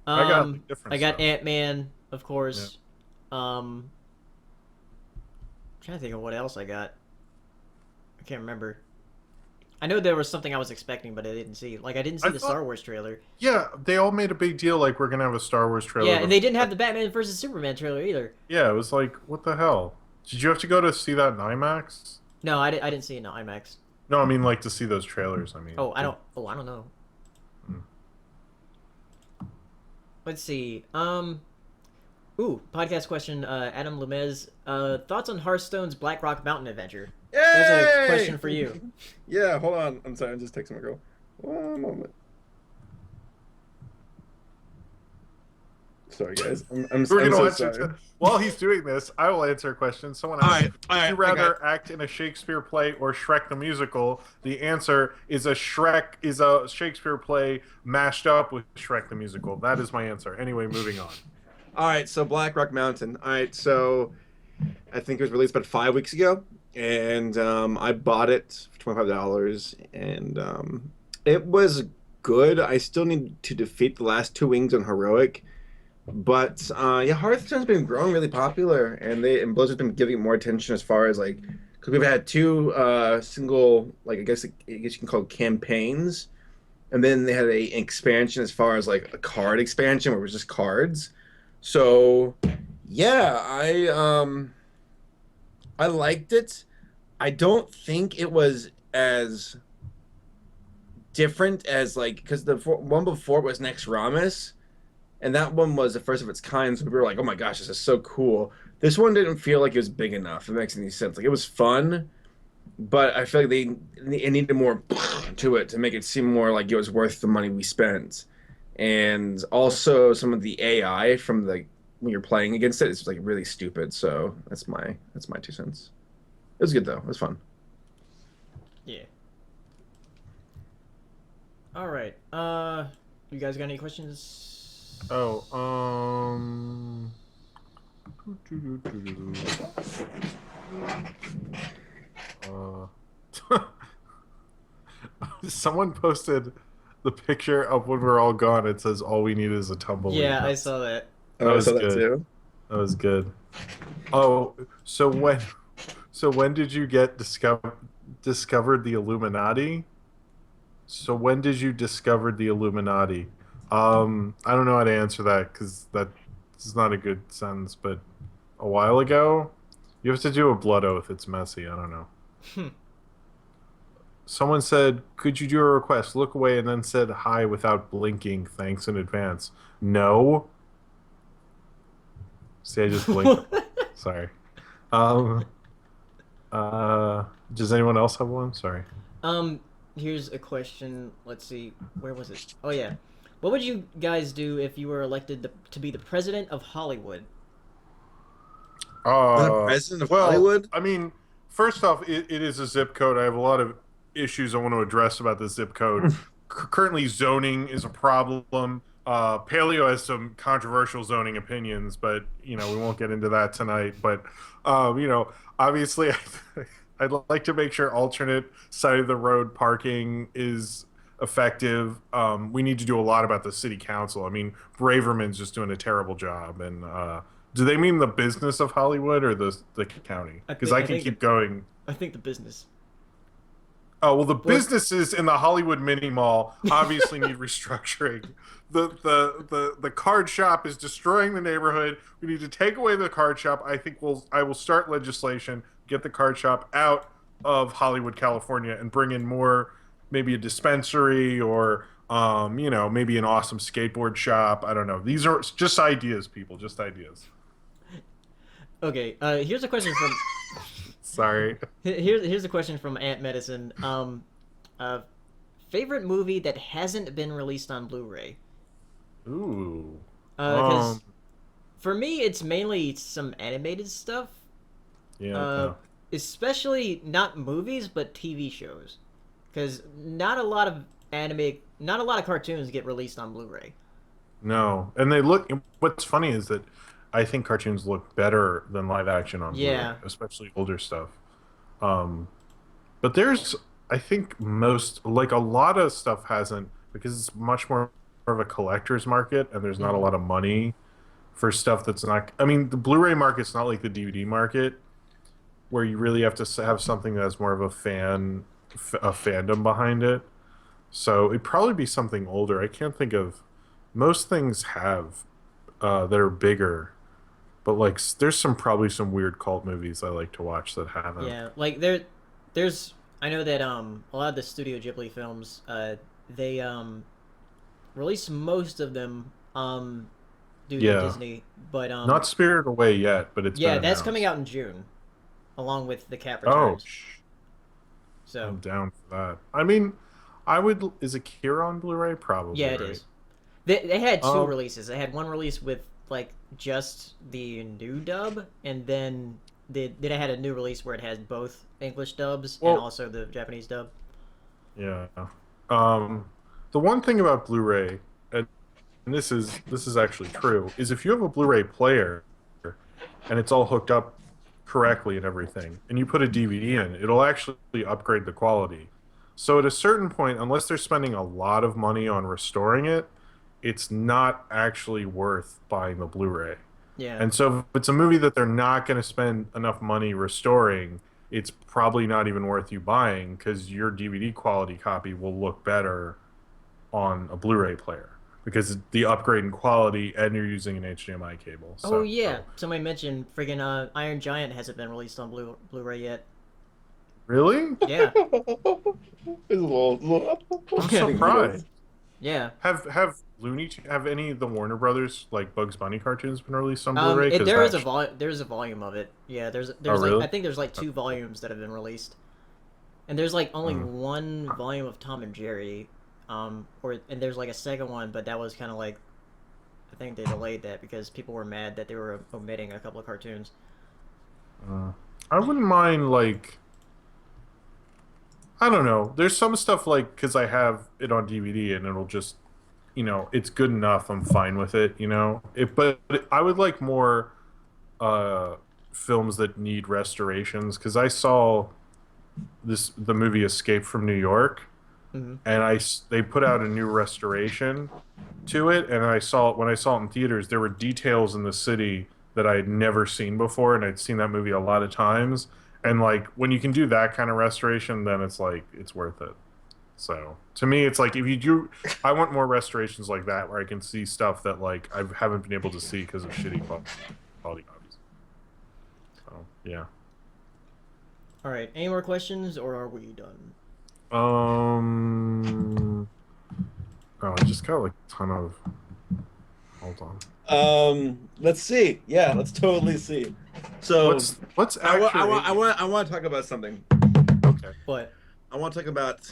Speaker 2: I got different
Speaker 1: I got
Speaker 2: stuff.
Speaker 1: Ant-Man, of course. I'm trying to think of what else I got. I can't remember. I know there was something I was expecting, but I didn't see. Like, I didn't see the Star Wars trailer.
Speaker 2: Yeah, they all made a big deal like we're gonna have a Star Wars trailer.
Speaker 1: Yeah, and they didn't have the Batman versus Superman trailer either.
Speaker 2: Yeah, it was like, what the hell? Did you have to go to see that in IMAX?
Speaker 1: No, I didn't see it in IMAX.
Speaker 2: No, I mean like to see those trailers. I mean.
Speaker 1: I don't know.
Speaker 2: Hmm.
Speaker 1: Let's see. Podcast question. Adam Lemez. Thoughts on Hearthstone's Black Rock Mountain adventure? That's a
Speaker 3: Yay!
Speaker 1: question for you.
Speaker 3: Yeah, hold on. I'm sorry, I'm just texting my girl. One moment. Sorry, guys. I'm
Speaker 2: We're gonna
Speaker 3: so
Speaker 2: watch
Speaker 3: sorry.
Speaker 2: it. While he's doing this, I will answer a question. Someone
Speaker 4: All
Speaker 2: asked,
Speaker 4: right, all
Speaker 2: would you
Speaker 4: right,
Speaker 2: rather act in a Shakespeare play or Shrek the Musical? The answer is a Shakespeare play mashed up with Shrek the Musical. That is my answer. Anyway, moving on.
Speaker 3: All right, so Black Rock Mountain. All right, so I think it was released about 5 weeks ago, and I bought it for $25, and it was good. I still need to defeat the last 2 wings on heroic, but yeah, Hearthstone's been growing really popular, and Blizzard's been giving it more attention as far as like, because we've had 2 single, like I guess you can call it campaigns, and then they had an expansion as far as like a card expansion where it was just cards. So, yeah, I liked it. I don't think it was as different as like, because the one before was Next Ramus, and that one was the first of its kind. So we were like, "Oh my gosh, this is so cool." This one didn't feel like it was big enough. If it makes any sense. Like, it was fun, but I feel like it needed more to it to make it seem more like it was worth the money we spent. And also some of the AI from the when you're playing against it is like really stupid. So that's my 2 cents. It was good though. It was fun.
Speaker 1: Yeah. All right. You guys got any questions?
Speaker 2: Oh, someone posted the picture of when we're all gone. It says all we need is a tumbleweed.
Speaker 1: Yeah, I saw that.
Speaker 2: That
Speaker 3: I
Speaker 2: was
Speaker 3: saw that
Speaker 2: good.
Speaker 3: too.
Speaker 2: That was good. Oh, so when did you get discovered the Illuminati? So when did you discover the Illuminati? I don't know how to answer that because that is not a good sentence. But a while ago, you have to do a blood oath. It's messy. I don't know. Someone said, "Could you do a request?" Look away and then said hi without blinking. Thanks in advance. No. See, I just blinked. Sorry. Um. Does anyone else have one? Sorry.
Speaker 1: Um, Here's a question. Let's see. Where was it? Oh yeah. What would you guys do if you were elected to be the president of Hollywood?
Speaker 3: The president of
Speaker 2: Well,
Speaker 3: Hollywood?
Speaker 2: I mean, first off, it is a zip code. I have a lot of issues I want to address about the zip code. Currently, zoning is a problem. Paleo has some controversial zoning opinions, but we won't get into that tonight. But obviously, I'd like to make sure alternate side of the road parking is effective. We need to do a lot about the city council. I mean, Braverman's just doing a terrible job. And do they mean the business of Hollywood or the county? Because I can keep going.
Speaker 1: I think the business.
Speaker 2: Oh, well, the businesses in the Hollywood mini mall obviously need restructuring. The card shop is destroying the neighborhood. We need to take away the card shop. I will start legislation, get the card shop out of Hollywood, California, and bring in more, maybe a dispensary or maybe an awesome skateboard shop. I don't know. These are just ideas, people, just ideas.
Speaker 1: Okay, here's a question from
Speaker 2: Sorry.
Speaker 1: here's a question from Ant Medicine. Favorite movie that hasn't been released on Blu-ray?
Speaker 2: Ooh.
Speaker 1: Because for me, it's mainly some animated stuff.
Speaker 2: Yeah.
Speaker 1: Especially not movies, but TV shows. Because not a lot of cartoons get released on Blu-ray.
Speaker 2: No, and what's funny is that I think cartoons look better than live action on Blu-ray, especially older stuff. But I think a lot of stuff hasn't, because it's much more of a collector's market, and there's not a lot of money for stuff that's not. I mean, the Blu-ray market's not like the DVD market, where you really have to have something that has more of a fandom behind it. So it'd probably be something older. I can't think of. Most things have that are bigger, but there's probably some weird cult movies I like to watch that haven't.
Speaker 1: Yeah, there's I know that a lot of the Studio Ghibli films they release most of them due to Disney, but
Speaker 2: not Spirited Away yet, but it's
Speaker 1: that's coming out in June, along with The Cat Returns. So
Speaker 2: I'm down for that. I mean, is Akira on Blu-ray? Probably.
Speaker 1: Yeah, it is. They had two releases. They had one release with just the new dub, and then they had a new release where it has both English dubs and also the Japanese dub.
Speaker 2: Yeah. The one thing about Blu-ray, and this is actually true, is if you have a Blu-ray player and it's all hooked up correctly and everything, and you put a DVD in, it'll actually upgrade the quality. So at a certain point, unless they're spending a lot of money on restoring it, it's not actually worth buying the Blu-ray.
Speaker 1: Yeah.
Speaker 2: And so if it's a movie that they're not going to spend enough money restoring, it's probably not even worth you buying, because your DVD quality copy will look better on a Blu-ray player, because the upgrade in quality, and you're using an HDMI cable. So,
Speaker 1: somebody mentioned friggin' Iron Giant hasn't been released on Blu-ray yet.
Speaker 2: Really?
Speaker 1: Yeah.
Speaker 2: I'm surprised.
Speaker 1: Yeah.
Speaker 2: Have any of the Warner Brothers Bugs Bunny cartoons been released on Blu-ray?
Speaker 1: There's a volume of it. Yeah, there's
Speaker 2: really?
Speaker 1: I think there's 2 volumes that have been released, and there's only one volume of Tom and Jerry, and there's a second one, but that was kind of I think they delayed that because people were mad that they were omitting a couple of cartoons.
Speaker 2: I wouldn't mind I don't know. There's some stuff because I have it on DVD and it'll just, it's good enough. I'm fine with it, But I would like more films that need restorations, because I saw the movie Escape from New York, and they put out a new restoration to it, and when I saw it in theaters, there were details in the city that I had never seen before, and I'd seen that movie a lot of times. And when you can do that kind of restoration, then it's it's worth it. So to me, it's if you do, I want more restorations like that where I can see stuff that I haven't been able to see because of shitty quality copies. So yeah.
Speaker 1: All right. Any more questions, or are we done?
Speaker 2: Oh, I just got like a ton of. Hold on.
Speaker 3: Let's see. Yeah, let's totally see. So
Speaker 2: What's
Speaker 3: I want to talk about something.
Speaker 2: Okay.
Speaker 1: What?
Speaker 3: I want to talk about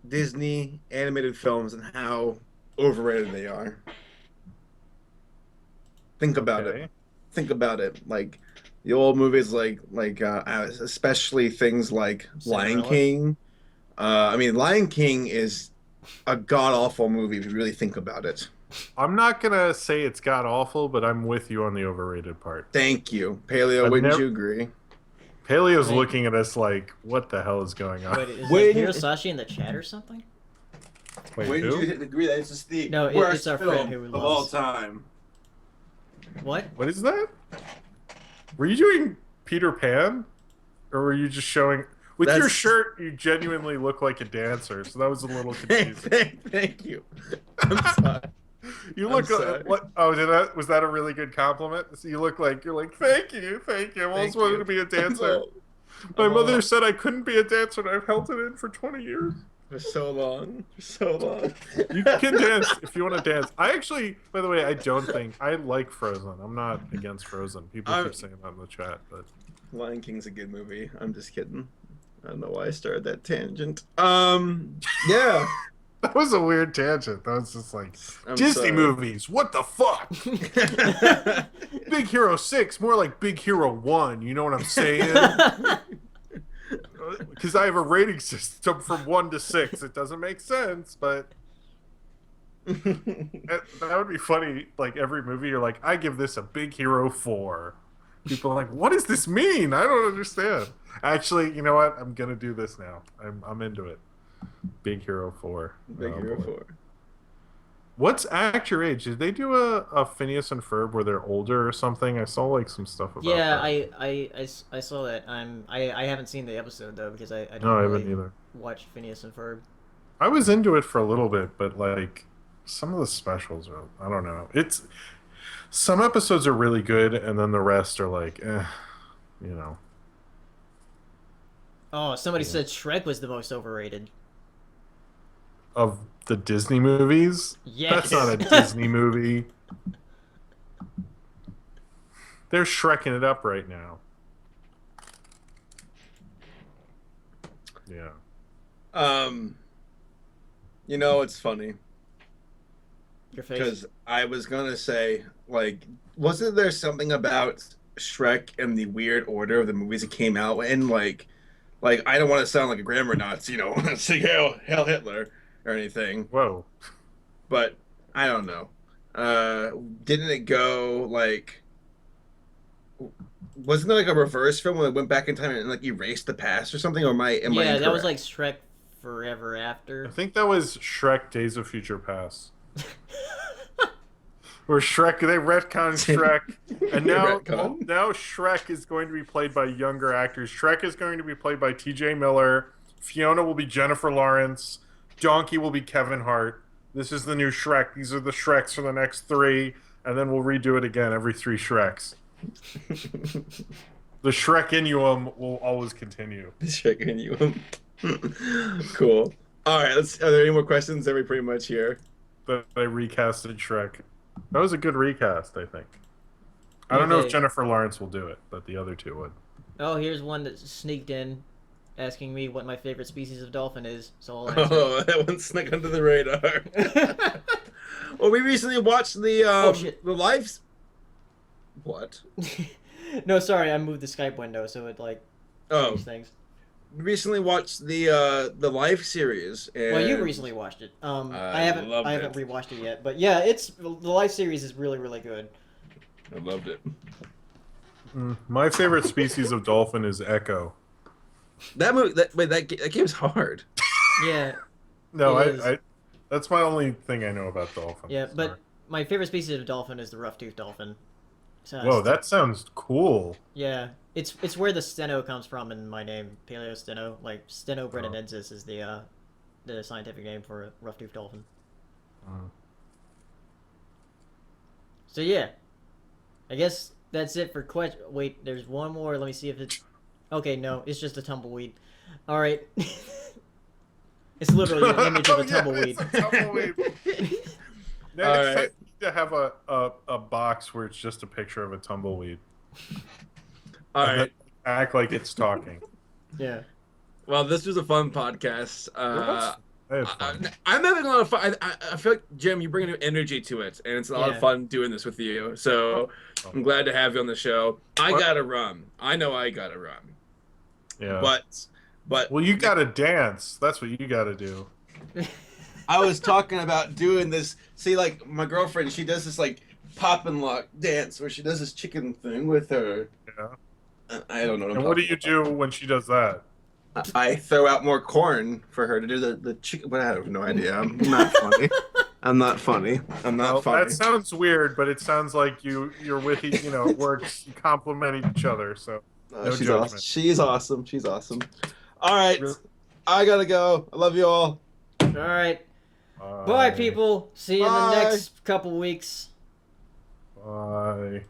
Speaker 3: Disney animated films and how overrated they are. Think about
Speaker 2: Okay.
Speaker 3: it. Think about it. Like the old movies, especially things like Lion
Speaker 1: Cinderella?
Speaker 3: King. I mean, Lion King is a god awful movie if you really think about it.
Speaker 2: I'm not gonna say it's god awful, but I'm with you on the overrated part.
Speaker 3: Thank you, Paleo.
Speaker 2: I've
Speaker 3: Wouldn't
Speaker 2: never-
Speaker 3: you agree?
Speaker 2: Paleo's
Speaker 1: Wait.
Speaker 2: looking at us like, what the hell is going on?
Speaker 1: Wait, is
Speaker 3: When-
Speaker 1: Hirosashi in the chat or something?
Speaker 2: Wait,
Speaker 3: Wouldn't
Speaker 2: who?
Speaker 3: you agree that it's just the
Speaker 1: No, it's
Speaker 3: worst
Speaker 1: our
Speaker 3: film
Speaker 1: friend who
Speaker 3: of all
Speaker 1: loves-
Speaker 3: time?
Speaker 1: What?
Speaker 2: What is that? Were you doing Peter Pan? Or were you just showing... With your
Speaker 3: That's-
Speaker 2: shirt, you genuinely look like a dancer, so that was a little confusing.
Speaker 3: Thank you. I'm sorry.
Speaker 2: You
Speaker 3: I'm
Speaker 2: look
Speaker 3: sorry.
Speaker 2: what? Oh, was that a really good compliment? So you look like you're like, thank you. I always wanted to be a dancer. My mother said I couldn't be a dancer, and I've held it in for 20 years.
Speaker 3: For so long.
Speaker 2: You can dance if you want to dance. I actually, by the way, I don't think I like Frozen. I'm not against Frozen. People keep saying that in the chat, but
Speaker 3: Lion King's a good movie. I'm just kidding. I don't know why I started that tangent. Yeah.
Speaker 2: that was a weird tangent. That was just like
Speaker 3: I'm
Speaker 2: Disney
Speaker 3: sorry.
Speaker 2: movies. What the fuck? Big Hero 6, more like Big Hero 1. You know what I'm saying? Because I have a rating system from 1 to 6. It doesn't make sense, but that would be funny. Like every movie, you're like, I give this a Big Hero 4. People are like, what does this mean? I don't understand. Actually, you know what? I'm gonna do this now. I'm into it. Big Hero 4.
Speaker 3: Big
Speaker 2: Oh,
Speaker 3: Hero
Speaker 2: boy.
Speaker 3: 4.
Speaker 2: What's Act Your Age? Did they do a Phineas and Ferb where they're older or something? I saw like some stuff about
Speaker 1: Yeah,
Speaker 2: that.
Speaker 1: I saw that. I haven't seen the episode though because I don't
Speaker 2: No, I
Speaker 1: really
Speaker 2: haven't either.
Speaker 1: watch Phineas and Ferb.
Speaker 2: I was into it for a little bit, but like some of the specials are, I don't know. It's some episodes are really good, and then the rest are like, you know.
Speaker 1: Oh, somebody said Shrek was the most overrated.
Speaker 2: Of the Disney movies?
Speaker 1: Yes.
Speaker 2: That's not a Disney movie. They're Shrekking it up right now. Yeah.
Speaker 3: You know, it's funny.
Speaker 1: Your face.
Speaker 3: Because I was gonna say, like, wasn't there something about Shrek and the weird order of the movies it came out in? Like I don't want to sound like a grammar Nazi, say Hail Hitler or anything,
Speaker 2: Whoa.
Speaker 3: but I don't know. Didn't it go like? Wasn't there like a reverse film where it went back in time and like erased the past or something? Or am I
Speaker 1: yeah, that was
Speaker 3: incorrect?
Speaker 1: like Shrek Forever
Speaker 2: I
Speaker 1: After.
Speaker 2: think that was Shrek Days of Future Past. Where Shrek, they retconned Shrek, and now
Speaker 3: Retcon.
Speaker 2: now Shrek is going to be played by younger actors. Shrek is going to be played by T.J. Miller. Fiona will be Jennifer Lawrence. Donkey will be Kevin Hart. This is the new Shrek. These are the Shreks for the next 3, and then we'll redo it again every 3 Shreks. The Shrek-inuum will always continue.
Speaker 3: Checking you. Cool. All right. Are there any more questions? Are we pretty much here?
Speaker 2: But they recasted Shrek. That was a good recast, I think. I don't know if
Speaker 1: Okay.
Speaker 2: Jennifer Lawrence will do it, but the other 2 would.
Speaker 1: Oh, here's one that sneaked in, asking me what my favorite species of dolphin is. So I'll answer.
Speaker 3: Oh, that one snuck under the radar. Well, we recently watched the
Speaker 1: Oh, shit.
Speaker 3: the lives. What?
Speaker 1: No, sorry, I moved the Skype window so it like
Speaker 3: Oh,
Speaker 1: changed things.
Speaker 3: we recently watched the Life series. And
Speaker 1: Well, you recently watched it.
Speaker 3: I
Speaker 1: I haven't
Speaker 3: loved it.
Speaker 1: rewatched it yet, but yeah, it's the Life series is really really good.
Speaker 3: I loved it.
Speaker 2: My favorite species of dolphin is Echo.
Speaker 3: That movie. That game's hard.
Speaker 1: Yeah,
Speaker 2: No,
Speaker 1: It is.
Speaker 2: I that's my only thing I know about dolphins.
Speaker 1: yeah, but
Speaker 2: Sorry.
Speaker 1: my favorite species of dolphin is the rough-toothed dolphin. So
Speaker 2: Whoa, that sounds cool.
Speaker 1: yeah, it's where the steno comes from in my name, Paleo Steno. Like Steno brenonensis is the scientific name for a rough-toothed dolphin.
Speaker 2: Mm.
Speaker 1: So yeah, I guess that's it for question. Wait, there's one more. Let me see if it's. Okay, no, it's just a tumbleweed. All right. It's literally an image of a tumbleweed.
Speaker 2: It's a tumbleweed. Next
Speaker 4: Alright.
Speaker 2: time you need to have a box where it's just a picture of a tumbleweed.
Speaker 4: All
Speaker 2: And
Speaker 4: right.
Speaker 2: then act like it's talking.
Speaker 1: Yeah.
Speaker 4: Well, this was a fun podcast.
Speaker 2: I had fun.
Speaker 4: I'm having a lot of fun. I feel like, Jim, you bring a new energy to it, and it's a lot of
Speaker 1: Yeah.
Speaker 4: fun doing this with you. So I'm glad to have you on the show. I
Speaker 2: What?
Speaker 4: gotta run. I know I gotta run.
Speaker 2: Yeah.
Speaker 4: But
Speaker 2: Well, you gotta dance. That's what you gotta do.
Speaker 3: I was talking about doing this. See, like my girlfriend, she does this like pop and lock dance where she does this chicken thing with her.
Speaker 2: Yeah.
Speaker 3: I don't know. What I'm
Speaker 2: And what do you
Speaker 3: talking
Speaker 2: do when she does that?
Speaker 3: about. I throw out more corn for her to do the chicken. But I have no idea. I'm not funny. I'm not funny. I'm not
Speaker 2: Well,
Speaker 3: funny.
Speaker 2: that sounds weird, but it sounds like you're with it works. You complement each other. So no
Speaker 3: she's
Speaker 2: judgment.
Speaker 3: awesome. She's awesome. She's awesome. All right,
Speaker 2: Really?
Speaker 3: I gotta go. I love you all.
Speaker 1: All right. Bye, people. See you in the
Speaker 3: Bye.
Speaker 1: next couple weeks.
Speaker 2: Bye.